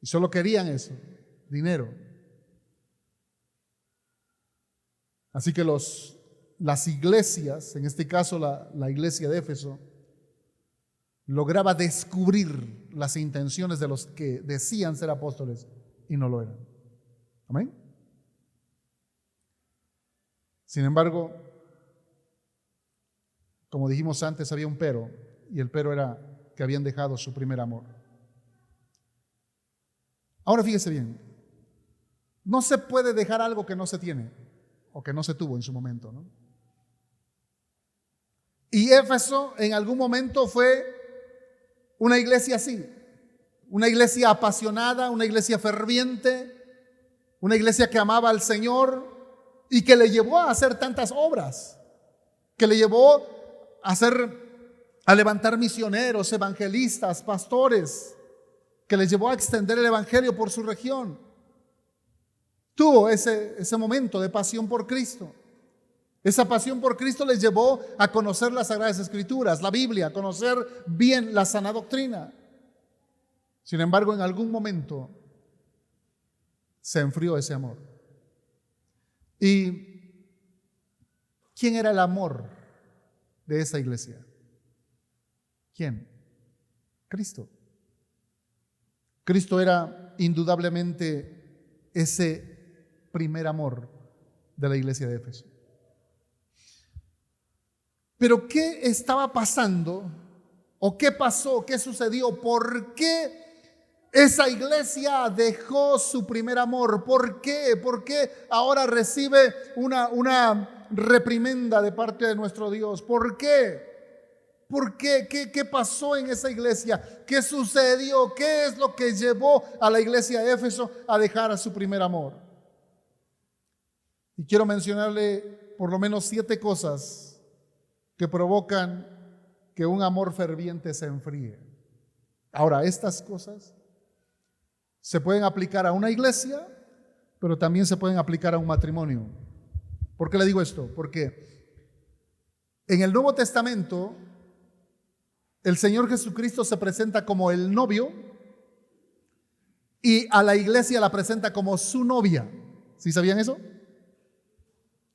Y solo querían eso, dinero. Así que las iglesias, en este caso la iglesia de Éfeso, lograba descubrir las intenciones de los que decían ser apóstoles y no lo eran. Amén. Sin embargo, como dijimos antes, había un pero, y el pero era que habían dejado su primer amor. Ahora fíjese bien, no se puede dejar algo que no se tiene o que no se tuvo en su momento, ¿no? Y Éfeso en algún momento fue una iglesia así, una iglesia apasionada, una iglesia ferviente, una iglesia que amaba al Señor y que le llevó a hacer tantas obras, que le llevó a levantar misioneros, evangelistas, pastores, que les llevó a extender el evangelio por su región. Tuvo ese momento de pasión por Cristo. Esa pasión por Cristo les llevó a conocer las Sagradas Escrituras, la Biblia, a conocer bien la sana doctrina. Sin embargo, en algún momento se enfrió ese amor. ¿Y quién era el amor de esa iglesia? ¿Quién? Cristo. Cristo era indudablemente ese primer amor de la iglesia de Éfeso. Pero ¿qué estaba pasando? ¿O qué pasó? ¿Qué sucedió? ¿Por qué esa iglesia dejó su primer amor? ¿Por qué? ¿Por qué ahora recibe una reprimenda de parte de nuestro Dios? ¿Por qué? ¿Por qué? ¿Qué pasó en esa iglesia? ¿Qué sucedió? ¿Qué es lo que llevó a la iglesia de Éfeso a dejar a su primer amor? Y quiero mencionarle por lo menos 7 cosas que provocan que un amor ferviente se enfríe. Ahora, estas cosas se pueden aplicar a una iglesia, pero también se pueden aplicar a un matrimonio. ¿Por qué le digo esto? Porque en el Nuevo Testamento el Señor Jesucristo se presenta como el novio y a la iglesia la presenta como su novia. ¿Sí sabían eso?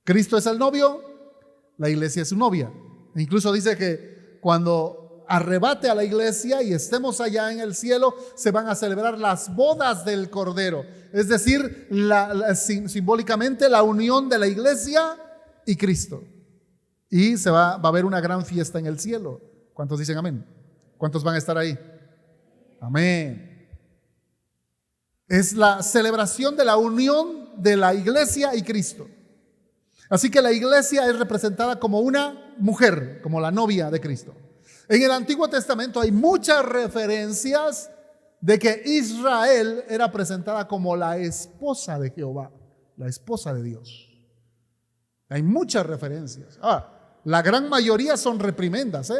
Cristo es el novio, la iglesia es su novia. Incluso dice que cuando arrebate a la iglesia y estemos allá en el cielo, se van a celebrar las bodas del Cordero. Es decir, simbólicamente la unión de la iglesia y Cristo. Y va a haber una gran fiesta en el cielo. ¿Cuántos dicen amén? ¿Cuántos van a estar ahí? Amén. Es la celebración de la unión de la iglesia y Cristo. Así que la iglesia es representada como una mujer, como la novia de Cristo. En el Antiguo Testamento hay muchas referencias de que Israel era presentada como la esposa de Jehová, la esposa de Dios. Hay muchas referencias. La gran mayoría son reprimendas,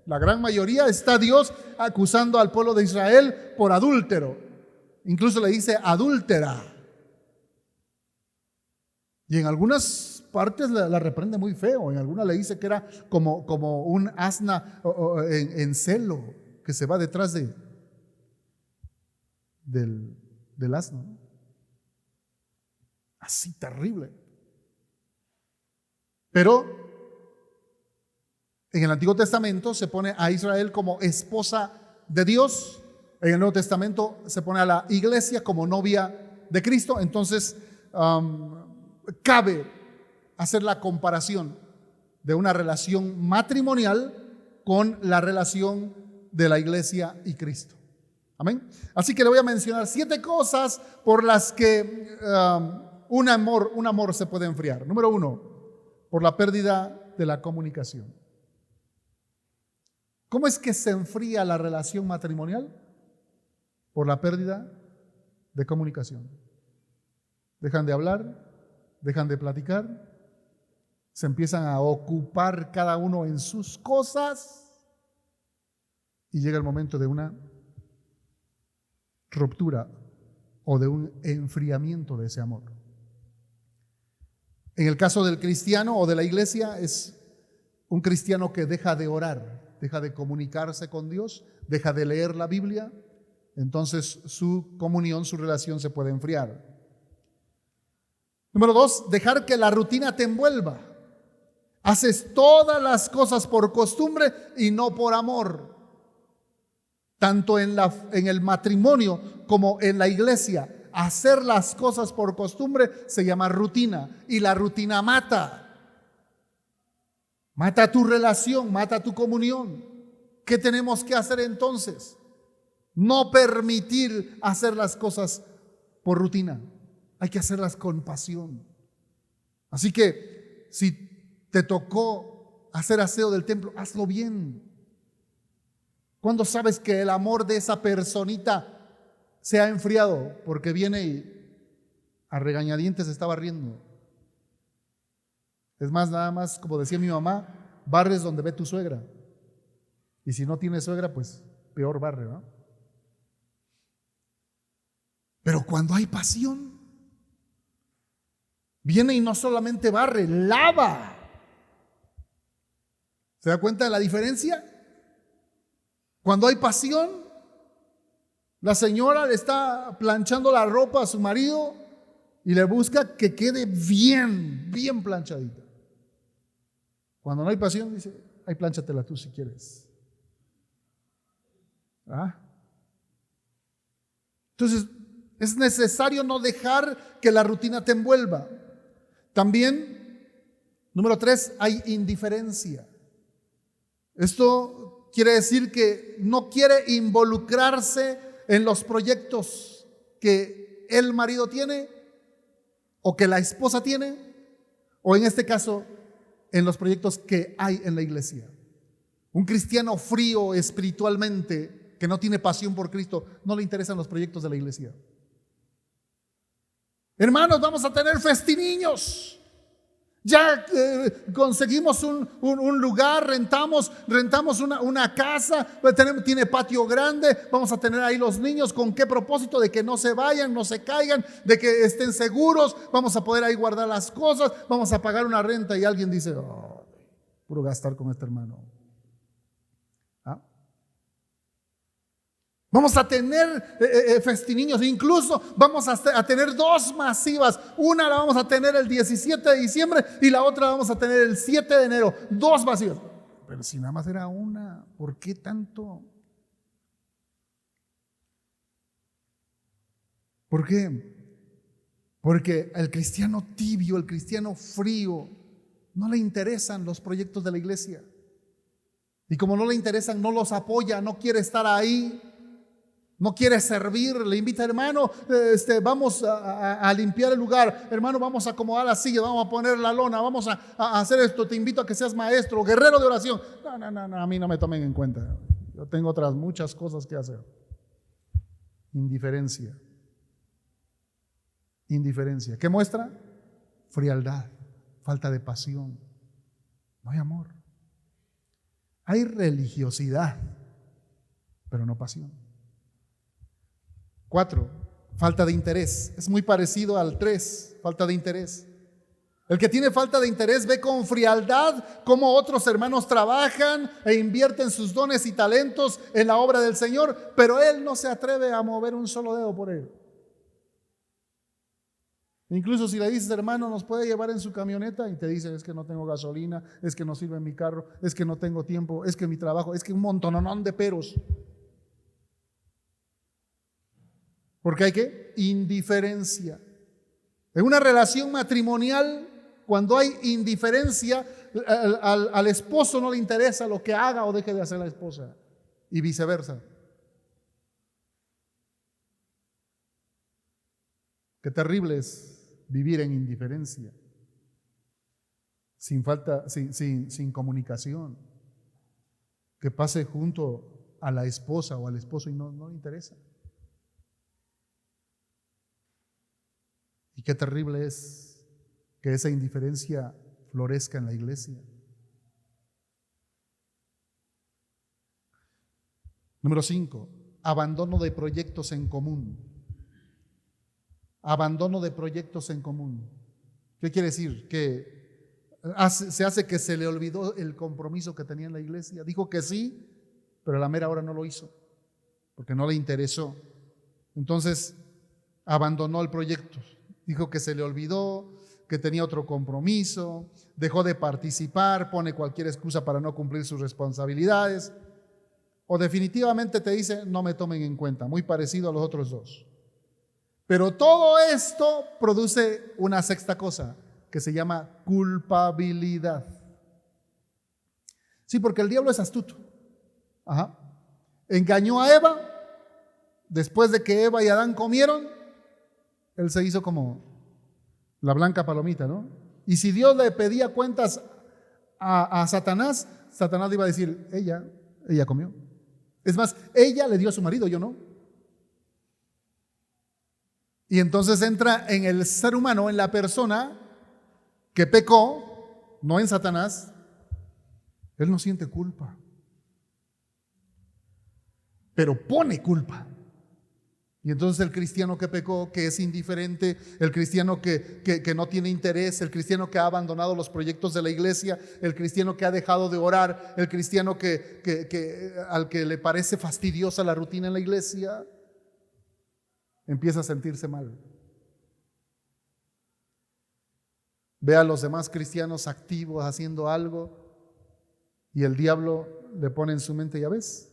La gran mayoría está Dios acusando al pueblo de Israel por adúltero. Incluso le dice adúltera. Y en algunas partes la reprende muy feo. En algunas le dice que era como un asna en celo que se va detrás del asno. Así terrible. Pero en el Antiguo Testamento se pone a Israel como esposa de Dios. En el Nuevo Testamento se pone a la iglesia como novia de Cristo. Entonces cabe hacer la comparación de una relación matrimonial con la relación de la iglesia y Cristo. Amén. Así que le voy a mencionar 7 cosas por las que un amor se puede enfriar. Número 1, por la pérdida de la comunicación. ¿Cómo es que se enfría la relación matrimonial? Por la pérdida de comunicación. Dejan de hablar, dejan de platicar, se empiezan a ocupar cada uno en sus cosas y llega el momento de una ruptura o de un enfriamiento de ese amor. En el caso del cristiano o de la iglesia, es un cristiano que deja de orar, deja de comunicarse con Dios, deja de leer la Biblia, entonces su comunión, su relación se puede enfriar. Número 2, dejar que la rutina te envuelva. Haces todas las cosas por costumbre y no por amor. Tanto en el matrimonio como en la iglesia, hacer las cosas por costumbre se llama rutina, y la rutina mata. Mata tu relación, mata tu comunión. ¿Qué tenemos que hacer entonces? No permitir hacer las cosas por rutina. Hay que hacerlas con pasión. Así que si te tocó hacer aseo del templo, hazlo bien. ¿Cuándo sabes que el amor de esa personita se ha enfriado? Porque viene y a regañadientes está barriendo. Es más, nada más, como decía mi mamá, barres donde ve tu suegra. Y si no tiene suegra, pues peor barre, ¿no? Pero cuando hay pasión, viene y no solamente barre, lava. ¿Se da cuenta de la diferencia? Cuando hay pasión, la señora le está planchando la ropa a su marido y le busca que quede bien, bien planchadita. Cuando no hay pasión, dice, ay, plánchatela tú si quieres. ¿Ah? Entonces, es necesario no dejar que la rutina te envuelva. También, número 3, hay indiferencia. Esto quiere decir que no quiere involucrarse en los proyectos que el marido tiene o que la esposa tiene, o en este caso, en los proyectos que hay en la iglesia. Un cristiano frío espiritualmente, que no tiene pasión por Cristo, no le interesan los proyectos de la iglesia. Hermanos, vamos a tener festiniños. Ya conseguimos un lugar, rentamos una casa, tiene patio grande, vamos a tener ahí los niños. ¿Con qué propósito? De que no se vayan, no se caigan, de que estén seguros, vamos a poder ahí guardar las cosas, vamos a pagar una renta. Y alguien dice, oh, puro gastar con este hermano. ¿Ah? Vamos a tener festiniños, incluso vamos a tener 2 masivas. Una la vamos a tener el 17 de diciembre y la otra la vamos a tener el 7 de enero. 2 masivas. Pero si nada más era una, ¿por qué tanto? ¿Por qué? Porque al cristiano tibio, el cristiano frío, no le interesan los proyectos de la iglesia. Y como no le interesan, no los apoya, no quiere estar ahí. No quiere servir, le invita, hermano, vamos a limpiar el lugar, hermano, vamos a acomodar la silla, vamos a poner la lona, vamos a hacer esto, te invito a que seas maestro, guerrero de oración. No, a mí no me tomen en cuenta, yo tengo otras muchas cosas que hacer. Indiferencia. ¿Qué muestra? Frialdad, falta de pasión, no hay amor. Hay religiosidad, pero no pasión. 4, falta de interés. Es muy parecido al 3, falta de interés. El que tiene falta de interés ve con frialdad cómo otros hermanos trabajan e invierten sus dones y talentos en la obra del Señor, pero él no se atreve a mover un solo dedo por él. Incluso si le dices, hermano, nos puede llevar en su camioneta, y te dice, es que no tengo gasolina, es que no sirve mi carro, es que no tengo tiempo, es que mi trabajo, es que un montononón de peros. Porque hay que indiferencia. En una relación matrimonial, cuando hay indiferencia, al esposo no le interesa lo que haga o deje de hacer la esposa, y viceversa. Qué terrible es vivir en indiferencia, sin comunicación, que pase junto a la esposa o al esposo y no le interesa. Y qué terrible es que esa indiferencia florezca en la iglesia. Número 5, abandono de proyectos en común. Abandono de proyectos en común. ¿Qué quiere decir? Que se hace que se le olvidó el compromiso que tenía en la iglesia. Dijo que sí, pero a la mera hora no lo hizo, porque no le interesó. Entonces, abandonó el proyecto. Dijo que se le olvidó, que tenía otro compromiso, dejó de participar, pone cualquier excusa para no cumplir sus responsabilidades, o definitivamente te dice, no me tomen en cuenta, muy parecido a los otros dos. Pero todo esto produce una sexta cosa que se llama culpabilidad. Sí, porque el diablo es astuto. Engañó a Eva. Después de que Eva y Adán comieron, él se hizo como la blanca palomita, ¿no? Y si Dios le pedía cuentas a Satanás, Satanás le iba a decir, ella comió. Es más, ella le dio a su marido, yo no. Y entonces entra en el ser humano, en la persona que pecó, no en Satanás. Él no siente culpa, pero pone culpa. Y entonces el cristiano que pecó, que es indiferente, el cristiano que no tiene interés, el cristiano que ha abandonado los proyectos de la iglesia, el cristiano que ha dejado de orar, el cristiano al que le parece fastidiosa la rutina en la iglesia, empieza a sentirse mal. Ve a los demás cristianos activos haciendo algo y el diablo le pone en su mente, ya ves,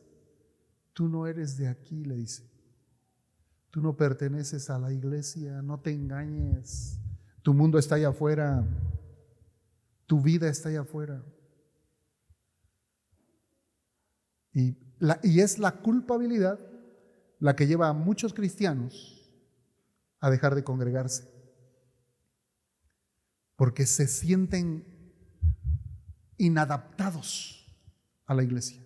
tú no eres de aquí, le dice. Tú no perteneces a la iglesia, no te engañes. Tu mundo está allá afuera. Tu vida está allá afuera. Y es la culpabilidad la que lleva a muchos cristianos a dejar de congregarse. Porque se sienten inadaptados a la iglesia.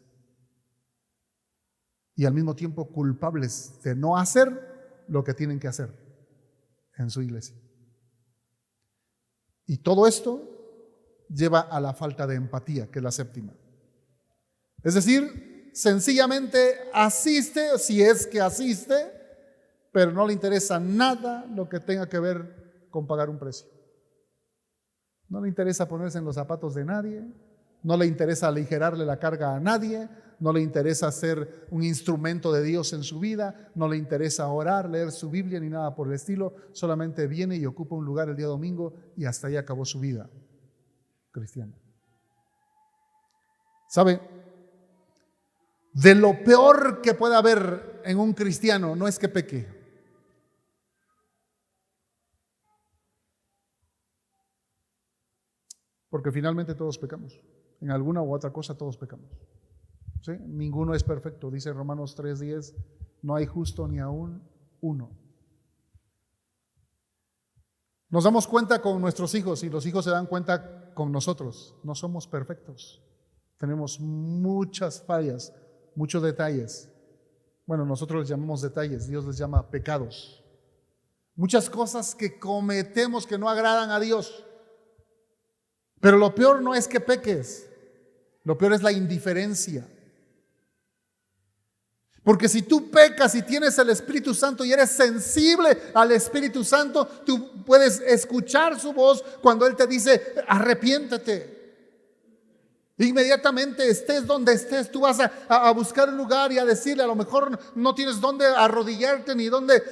Y al mismo tiempo culpables de no hacer lo que tienen que hacer en su iglesia. Y todo esto lleva a la falta de empatía, que es la séptima. Es decir, sencillamente asiste, si es que asiste, pero no le interesa nada lo que tenga que ver con pagar un precio. No le interesa ponerse en los zapatos de nadie, no le interesa aligerarle la carga a nadie, no le interesa ser un instrumento de Dios en su vida, no le interesa orar, leer su Biblia ni nada por el estilo, solamente viene y ocupa un lugar el día domingo y hasta ahí acabó su vida cristiana. ¿Sabe? De lo peor que puede haber en un cristiano no es que peque. Porque finalmente todos pecamos. En alguna u otra cosa todos pecamos. ¿Sí? Ninguno es perfecto, dice Romanos 3:10, no hay justo ni aún uno. Nos damos cuenta con nuestros hijos y los hijos se dan cuenta con nosotros. No somos perfectos. Tenemos muchas fallas, muchos detalles. Bueno, nosotros les llamamos detalles, Dios les llama pecados. Muchas cosas que cometemos que no agradan a Dios. Pero lo peor no es que peques, lo peor es la indiferencia. Porque si tú pecas y tienes el Espíritu Santo y eres sensible al Espíritu Santo, tú puedes escuchar su voz cuando Él te dice, arrepiéntete. Inmediatamente estés donde estés, tú vas a buscar un lugar y a decirle, a lo mejor no tienes dónde arrodillarte ni dónde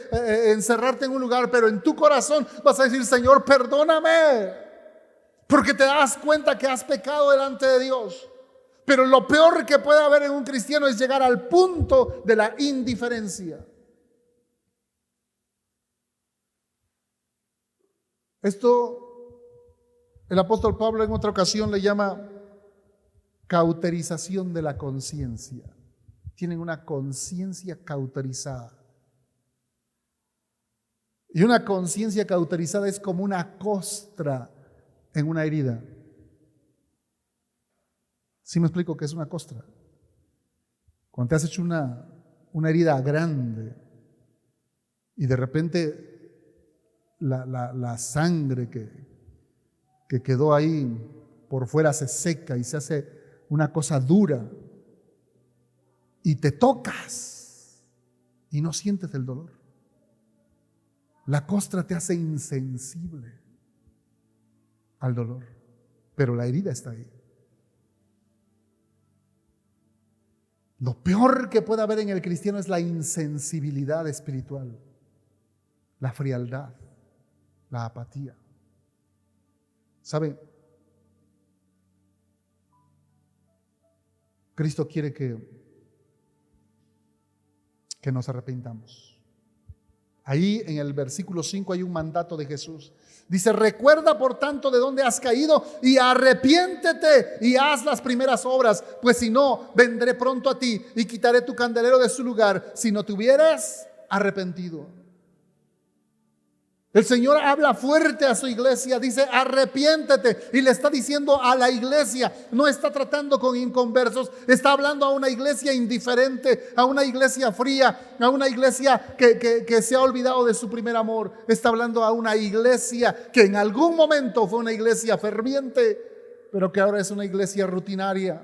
encerrarte en un lugar, pero en tu corazón vas a decir, Señor, perdóname, porque te das cuenta que has pecado delante de Dios. Pero lo peor que puede haber en un cristiano es llegar al punto de la indiferencia. Esto el apóstol Pablo en otra ocasión le llama cauterización de la conciencia. Tienen una conciencia cauterizada. Y una conciencia cauterizada es como una costra en una herida. ¿Sí me explico qué es una costra? Cuando te has hecho una herida grande y de repente la sangre que quedó ahí, por fuera se seca y se hace una cosa dura, y te tocas y no sientes el dolor. La costra te hace insensible al dolor, pero la herida está ahí. Lo peor que puede haber en el cristiano es la insensibilidad espiritual, la frialdad, la apatía. ¿Sabe? Cristo quiere que nos arrepintamos. Ahí en el versículo 5 hay un mandato de Jesús. Dice: recuerda por tanto de dónde has caído y arrepiéntete y haz las primeras obras, pues si no, vendré pronto a ti y quitaré tu candelero de su lugar si no te hubieras arrepentido. El Señor habla fuerte a su iglesia, dice: arrepiéntete, y le está diciendo a la iglesia. No está tratando con inconversos, está hablando a una iglesia indiferente, a una iglesia fría, a una iglesia que se ha olvidado de su primer amor. Está hablando a una iglesia que en algún momento fue una iglesia ferviente, pero que ahora es una iglesia rutinaria.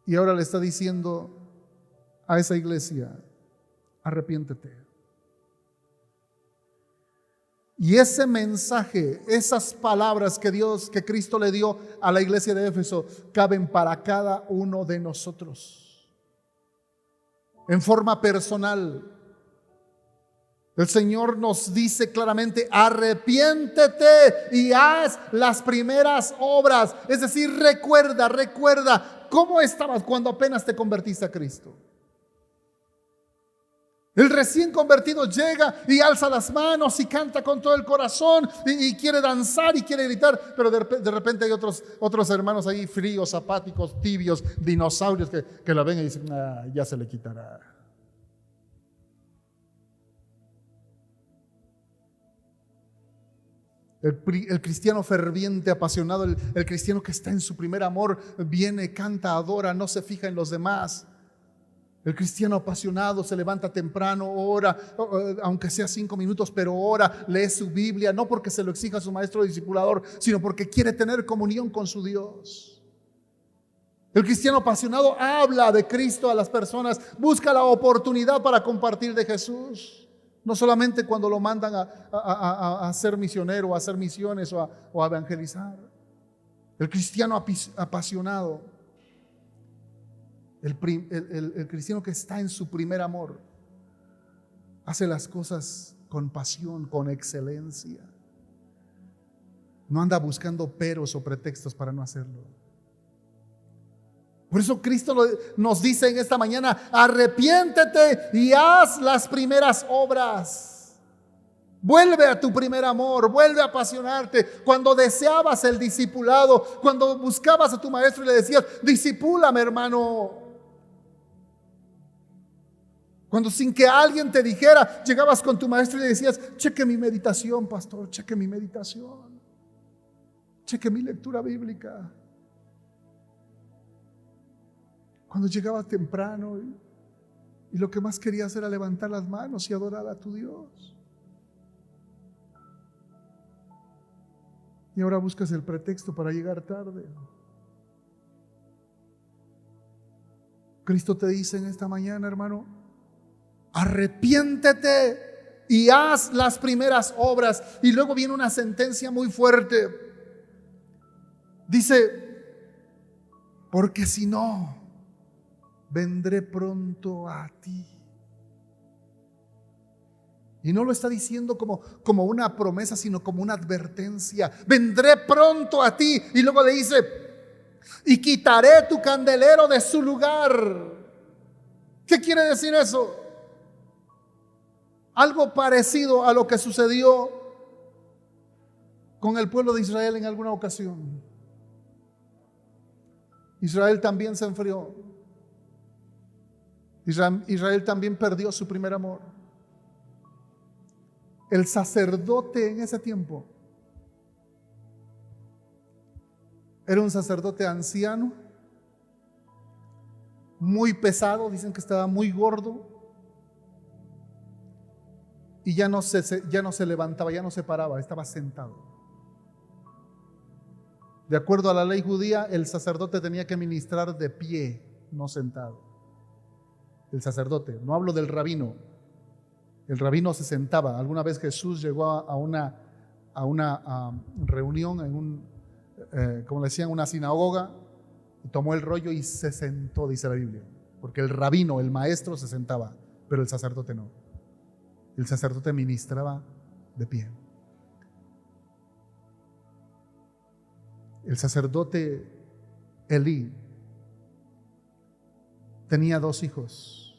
Y ahora le está diciendo a esa iglesia: arrepiéntete. Y ese mensaje, esas palabras que Cristo le dio a la iglesia de Éfeso, caben para cada uno de nosotros. En forma personal, el Señor nos dice claramente: arrepiéntete y haz las primeras obras. Es decir, recuerda cómo estabas cuando apenas te convertiste a Cristo. El recién convertido llega y alza las manos y canta con todo el corazón y quiere danzar y quiere gritar, pero de repente hay otros hermanos ahí fríos, apáticos, tibios, dinosaurios que la ven y dicen: ya se le quitará. El cristiano ferviente, apasionado, el cristiano que está en su primer amor, viene, canta, adora, no se fija en los demás. El cristiano apasionado se levanta temprano, ora, aunque sea 5 minutos, pero ora, lee su Biblia, no porque se lo exija su maestro discipulador, sino porque quiere tener comunión con su Dios. El cristiano apasionado habla de Cristo a las personas, busca la oportunidad para compartir de Jesús. No solamente cuando lo mandan a ser misionero, a hacer misiones o a evangelizar. El cristiano apasionado, el cristiano que está en su primer amor, hace las cosas con pasión, con excelencia. No anda buscando peros o pretextos para no hacerlo. Por eso Cristo nos dice en esta mañana: arrepiéntete y haz las primeras obras. Vuelve a tu primer amor, vuelve a apasionarte. Cuando deseabas el discipulado, cuando buscabas a tu maestro y le decías: discipúlame, hermano. Cuando sin que alguien te dijera, llegabas con tu maestro y le decías: cheque mi meditación, pastor, cheque mi meditación, cheque mi lectura bíblica. Cuando llegabas temprano y lo que más querías era levantar las manos y adorar a tu Dios. Y ahora buscas el pretexto para llegar tarde. Cristo te dice en esta mañana, hermano: arrepiéntete y haz las primeras obras. Y luego viene una sentencia muy fuerte. Dice: porque si no, vendré pronto a ti. Y no lo está diciendo como una promesa, sino como una advertencia. Vendré pronto a ti. Y luego le dice: y quitaré tu candelero de su lugar. ¿Qué quiere decir eso? Algo parecido a lo que sucedió con el pueblo de Israel en alguna ocasión. Israel también se enfrió. Israel también perdió su primer amor. El sacerdote en ese tiempo era un sacerdote anciano, muy pesado, dicen que estaba muy gordo. y ya no se levantaba, ya no se paraba, estaba sentado. De acuerdo a la ley judía, el sacerdote tenía que ministrar de pie, no sentado. El sacerdote, no hablo del rabino. El rabino se sentaba. Alguna vez Jesús llegó a una reunión como le decían, una sinagoga, y tomó el rollo y se sentó, dice la Biblia. Porque el rabino, el maestro, se sentaba, pero el sacerdote no. El sacerdote ministraba de pie. El sacerdote Elí tenía 2 hijos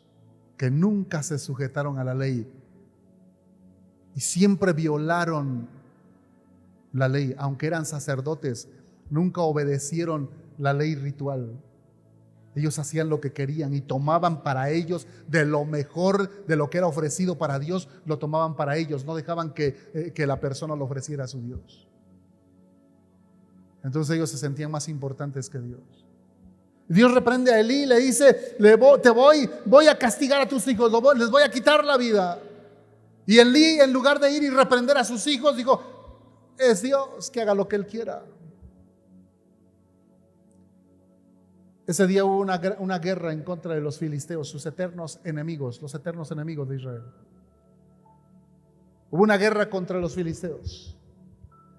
que nunca se sujetaron a la ley y siempre violaron la ley, aunque eran sacerdotes, nunca obedecieron la ley ritual. Ellos hacían lo que querían y tomaban para ellos de lo mejor de lo que era ofrecido para Dios, lo tomaban para ellos, no dejaban que la persona lo ofreciera a su Dios. Entonces ellos se sentían más importantes que Dios. Dios reprende a Elí y le dice: voy a castigar a tus hijos, les voy a quitar la vida. Y Elí, en lugar de ir y reprender a sus hijos, dijo: es Dios, que haga lo que Él quiera. Ese día hubo una guerra en contra de los filisteos, sus eternos enemigos, los eternos enemigos de Israel. Hubo una guerra contra los filisteos.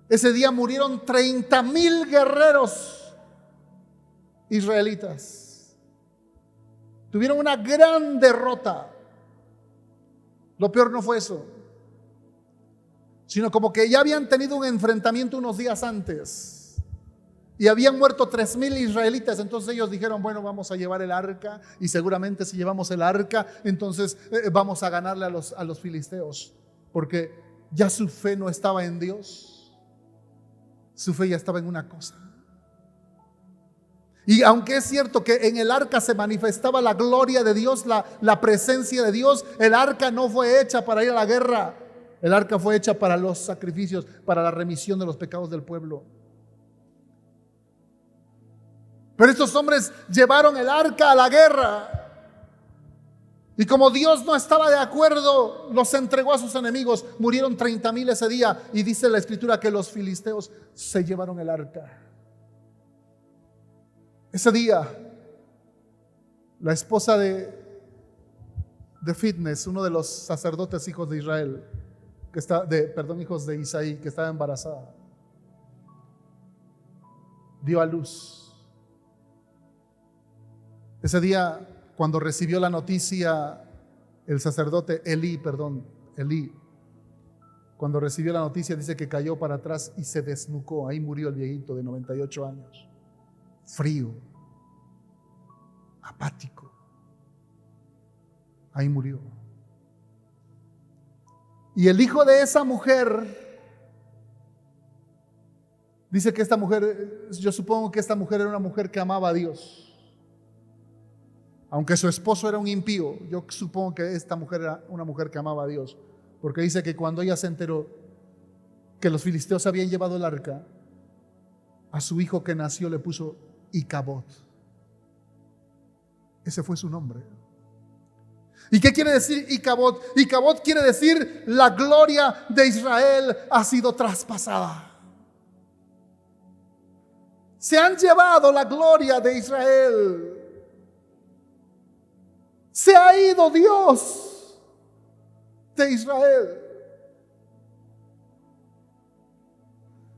Ese día murieron 30,000 guerreros israelitas. Tuvieron una gran derrota. Lo peor no fue eso, sino como que ya habían tenido un enfrentamiento unos días antes y habían muerto 3,000 israelitas. Entonces ellos dijeron: bueno, vamos a llevar el arca, y seguramente si llevamos el arca, entonces vamos a ganarle a los filisteos, porque ya su fe no estaba en Dios. Su fe ya estaba en una cosa. Y aunque es cierto que en el arca se manifestaba la gloria de Dios, la presencia de Dios, el arca no fue hecha para ir a la guerra. El arca fue hecha para los sacrificios, para la remisión de los pecados del pueblo. Pero estos hombres llevaron el arca a la guerra. Y como Dios no estaba de acuerdo, los entregó a sus enemigos. Murieron 30,000 ese día. Y dice la escritura que los filisteos se llevaron el arca. Ese día, la esposa de Fitness, uno de los sacerdotes hijos de Israel, hijos de Isaí, que estaba embarazada, dio a luz. Ese día, cuando recibió la noticia, el sacerdote Elí, cuando recibió la noticia, dice que cayó para atrás y se desnucó. Ahí murió el viejito de 98 años. Frío, apático. Ahí murió. Y el hijo de esa mujer, dice que esta mujer, yo supongo que esta mujer era una mujer que amaba a Dios. Aunque su esposo era un impío, yo supongo que esta mujer era una mujer que amaba a Dios, porque dice que cuando ella se enteró que los filisteos habían llevado el arca, a su hijo que nació le puso Icabod. Ese fue su nombre. ¿Y qué quiere decir Icabod? Icabod quiere decir: la gloria de Israel ha sido traspasada. Se han llevado la gloria de Israel. Se ha ido Dios de Israel.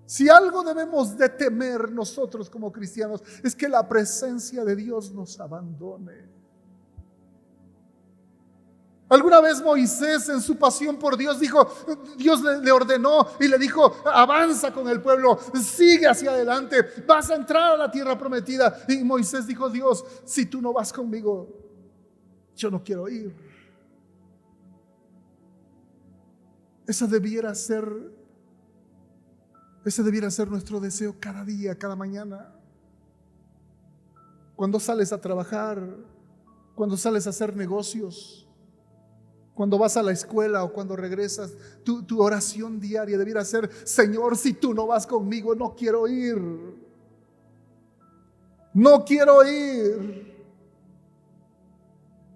Si algo debemos de temer nosotros como cristianos, es que la presencia de Dios nos abandone. Alguna vez Moisés, en su pasión por Dios, Dios le ordenó y le dijo: avanza con el pueblo, sigue hacia adelante, vas a entrar a la tierra prometida. Y Moisés dijo: Dios, si tú no vas conmigo, yo no quiero ir. Ese debiera ser nuestro deseo cada día, cada mañana. Cuando sales a trabajar, cuando sales a hacer negocios, cuando vas a la escuela o cuando regresas, tu oración diaria debiera ser: Señor, si tú no vas conmigo, no quiero ir. No quiero ir.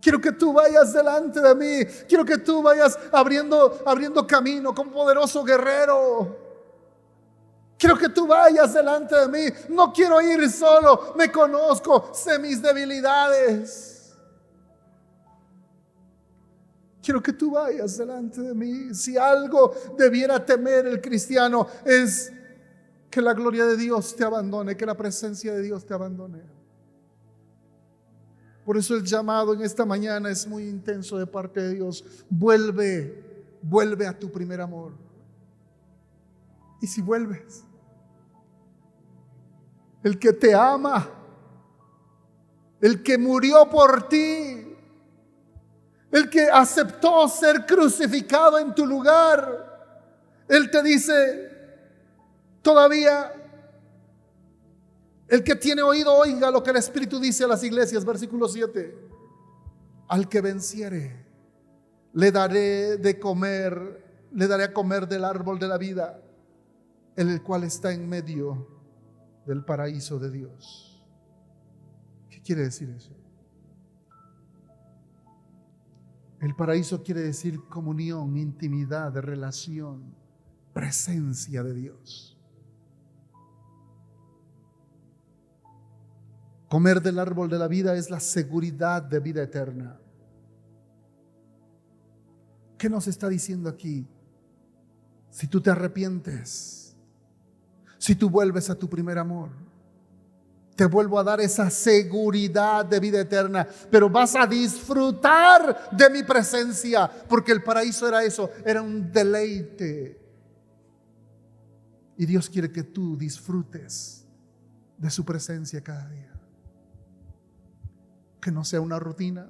Quiero que tú vayas delante de mí. Quiero que tú vayas abriendo camino como poderoso guerrero. Quiero que tú vayas delante de mí. No quiero ir solo. Me conozco, sé mis debilidades. Quiero que tú vayas delante de mí. Si algo debiera temer el cristiano es que la gloria de Dios te abandone, que la presencia de Dios te abandone. Por eso el llamado en esta mañana es muy intenso de parte de Dios. Vuelve a tu primer amor. Y si vuelves, el que te ama, el que murió por ti, el que aceptó ser crucificado en tu lugar, Él te dice todavía: el que tiene oído oiga lo que el Espíritu dice a las iglesias. Versículo 7: al que venciere, le daré a comer del árbol de la vida, el cual está en medio del paraíso de Dios. ¿Qué quiere decir eso? El paraíso quiere decir comunión, intimidad, relación, presencia de Dios. Comer del árbol de la vida es la seguridad de vida eterna. ¿Qué nos está diciendo aquí? Si tú te arrepientes, si tú vuelves a tu primer amor, te vuelvo a dar esa seguridad de vida eterna, pero vas a disfrutar de mi presencia, porque el paraíso era eso, era un deleite. Y Dios quiere que tú disfrutes de su presencia cada día. Que no sea una rutina,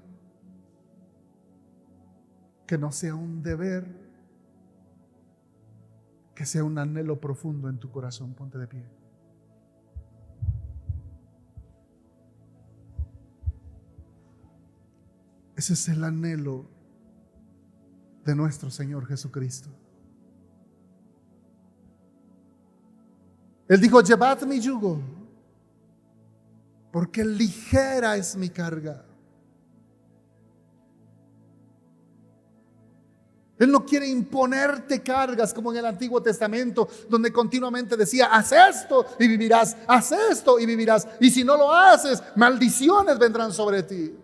que no sea un deber, que sea un anhelo profundo en tu corazón. Ponte de pie. Ese es el anhelo de nuestro Señor Jesucristo. Él dijo: llevad mi yugo, porque ligera es mi carga. Él no quiere imponerte cargas como en el Antiguo Testamento, donde continuamente decía: haz esto y vivirás, haz esto y vivirás, y si no lo haces, maldiciones vendrán sobre ti.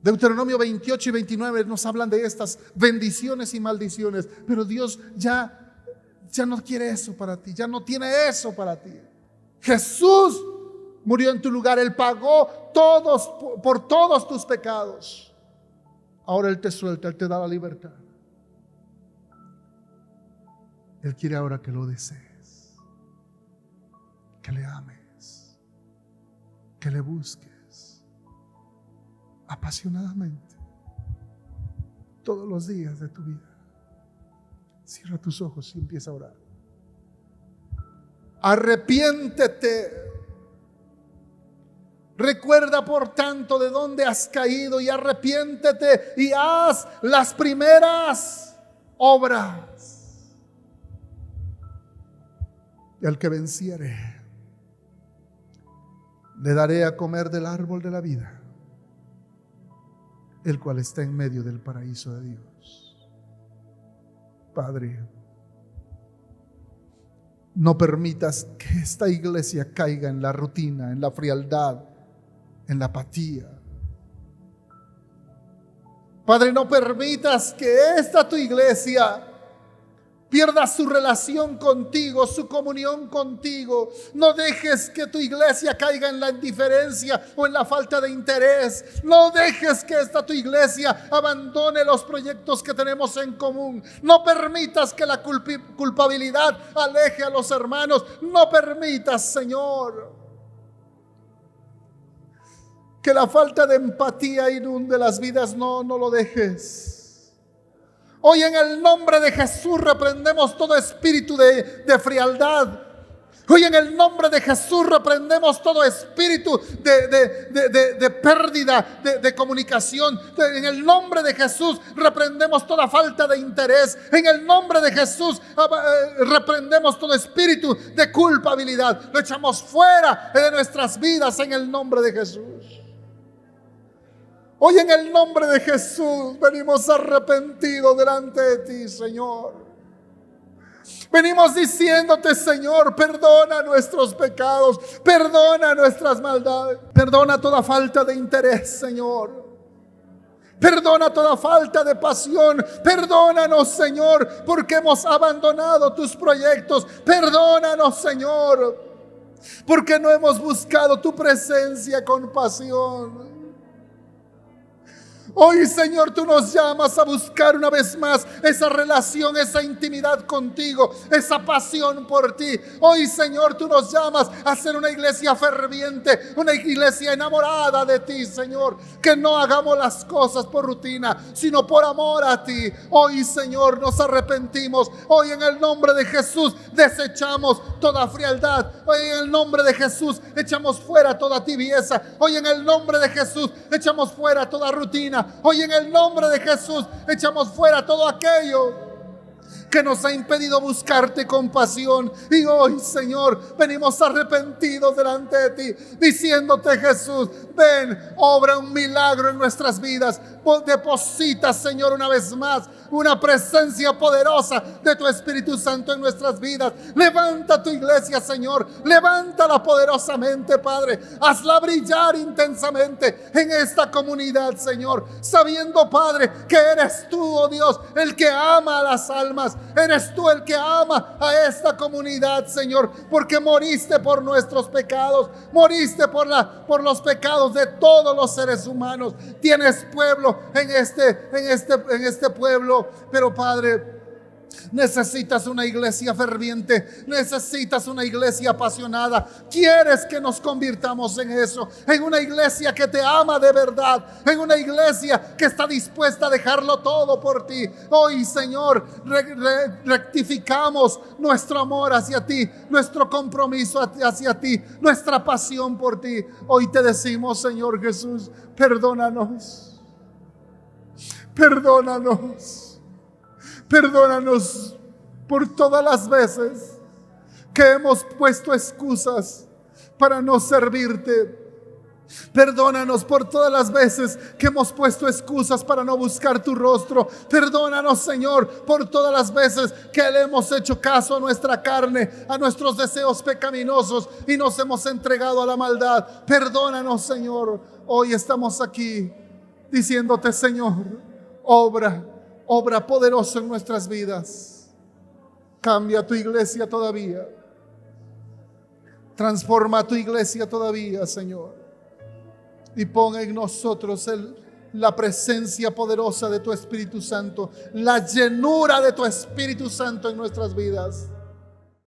Deuteronomio 28 y 29 nos hablan de estas bendiciones y maldiciones, pero Dios ya no quiere eso para ti, ya no tiene eso para ti. Jesús murió en tu lugar, Él pagó por todos tus pecados. Ahora Él te suelta, Él te da la libertad. Él quiere ahora que lo desees, que le ames, que le busques apasionadamente todos los días de tu vida. Cierra tus ojos y empieza a orar. Arrepiéntete. Recuerda por tanto de dónde has caído y arrepiéntete y haz las primeras obras. Y al que venciere, le daré a comer del árbol de la vida, el cual está en medio del paraíso de Dios. Padre, no permitas que esta iglesia caiga en la rutina, en la frialdad, en la apatía. Padre, no permitas que esta tu iglesia pierda su relación contigo, su comunión contigo. No dejes que tu iglesia caiga en la indiferencia o en la falta de interés. No dejes que esta tu iglesia abandone los proyectos que tenemos en común. No permitas que la culpabilidad aleje a los hermanos. No permitas, Señor, que la falta de empatía inunde las vidas. No lo dejes. Hoy en el nombre de Jesús reprendemos todo espíritu de frialdad. Hoy en el nombre de Jesús reprendemos todo espíritu de pérdida de comunicación. En el nombre de Jesús reprendemos toda falta de interés. En el nombre de Jesús reprendemos todo espíritu de culpabilidad. Lo echamos fuera de nuestras vidas en el nombre de Jesús. Hoy en el nombre de Jesús venimos arrepentidos delante de ti, Señor. Venimos diciéndote, Señor, perdona nuestros pecados, perdona nuestras maldades, perdona toda falta de interés, Señor. Perdona toda falta de pasión. Perdónanos, Señor, porque hemos abandonado tus proyectos. Perdónanos, Señor, porque no hemos buscado tu presencia con pasión. Hoy, Señor, tú nos llamas a buscar una vez más esa relación, esa intimidad contigo, esa pasión por ti. Hoy, Señor, tú nos llamas a ser una iglesia ferviente, una iglesia enamorada de ti, Señor. Que no hagamos las cosas por rutina, sino por amor a ti. Hoy, Señor, nos arrepentimos. Hoy, en el nombre de Jesús, desechamos toda frialdad. Hoy, en el nombre de Jesús, echamos fuera toda tibieza. Hoy, en el nombre de Jesús, echamos fuera toda rutina. Hoy en el nombre de Jesús echamos fuera todo aquello que nos ha impedido buscarte con pasión. Y hoy, Señor, venimos arrepentidos delante de ti, diciéndote, Jesús, ven, obra un milagro en nuestras vidas. Deposita, Señor, una vez más una presencia poderosa de tu Espíritu Santo en nuestras vidas. Levanta tu iglesia, Señor. Levántala poderosamente, Padre. Hazla brillar intensamente en esta comunidad, Señor. Sabiendo, Padre, que eres tú, oh Dios, el que ama a las almas. Eres tú el que ama a esta comunidad, Señor, porque moriste por nuestros pecados. Moriste por los pecados de todos los seres humanos. Tienes pueblo en este pueblo. Pero, Padre, necesitas una iglesia ferviente, necesitas una iglesia apasionada. Quieres que nos convirtamos en eso, en una iglesia que te ama de verdad, en una iglesia que está dispuesta a dejarlo todo por ti. Hoy, Señor, rectificamos nuestro amor hacia ti, nuestro compromiso hacia ti, nuestra pasión por ti. Hoy te decimos, Señor Jesús, perdónanos, perdónanos. Perdónanos por todas las veces que hemos puesto excusas para no servirte. Perdónanos por todas las veces que hemos puesto excusas para no buscar tu rostro. Perdónanos, Señor, por todas las veces que le hemos hecho caso a nuestra carne, a nuestros deseos pecaminosos y nos hemos entregado a la maldad. Perdónanos, Señor. Hoy estamos aquí diciéndote, Señor, obra poderosa en nuestras vidas. Cambia tu iglesia todavía. Transforma tu iglesia todavía, Señor. Y ponga en nosotros la presencia poderosa de tu Espíritu Santo, la llenura de tu Espíritu Santo en nuestras vidas.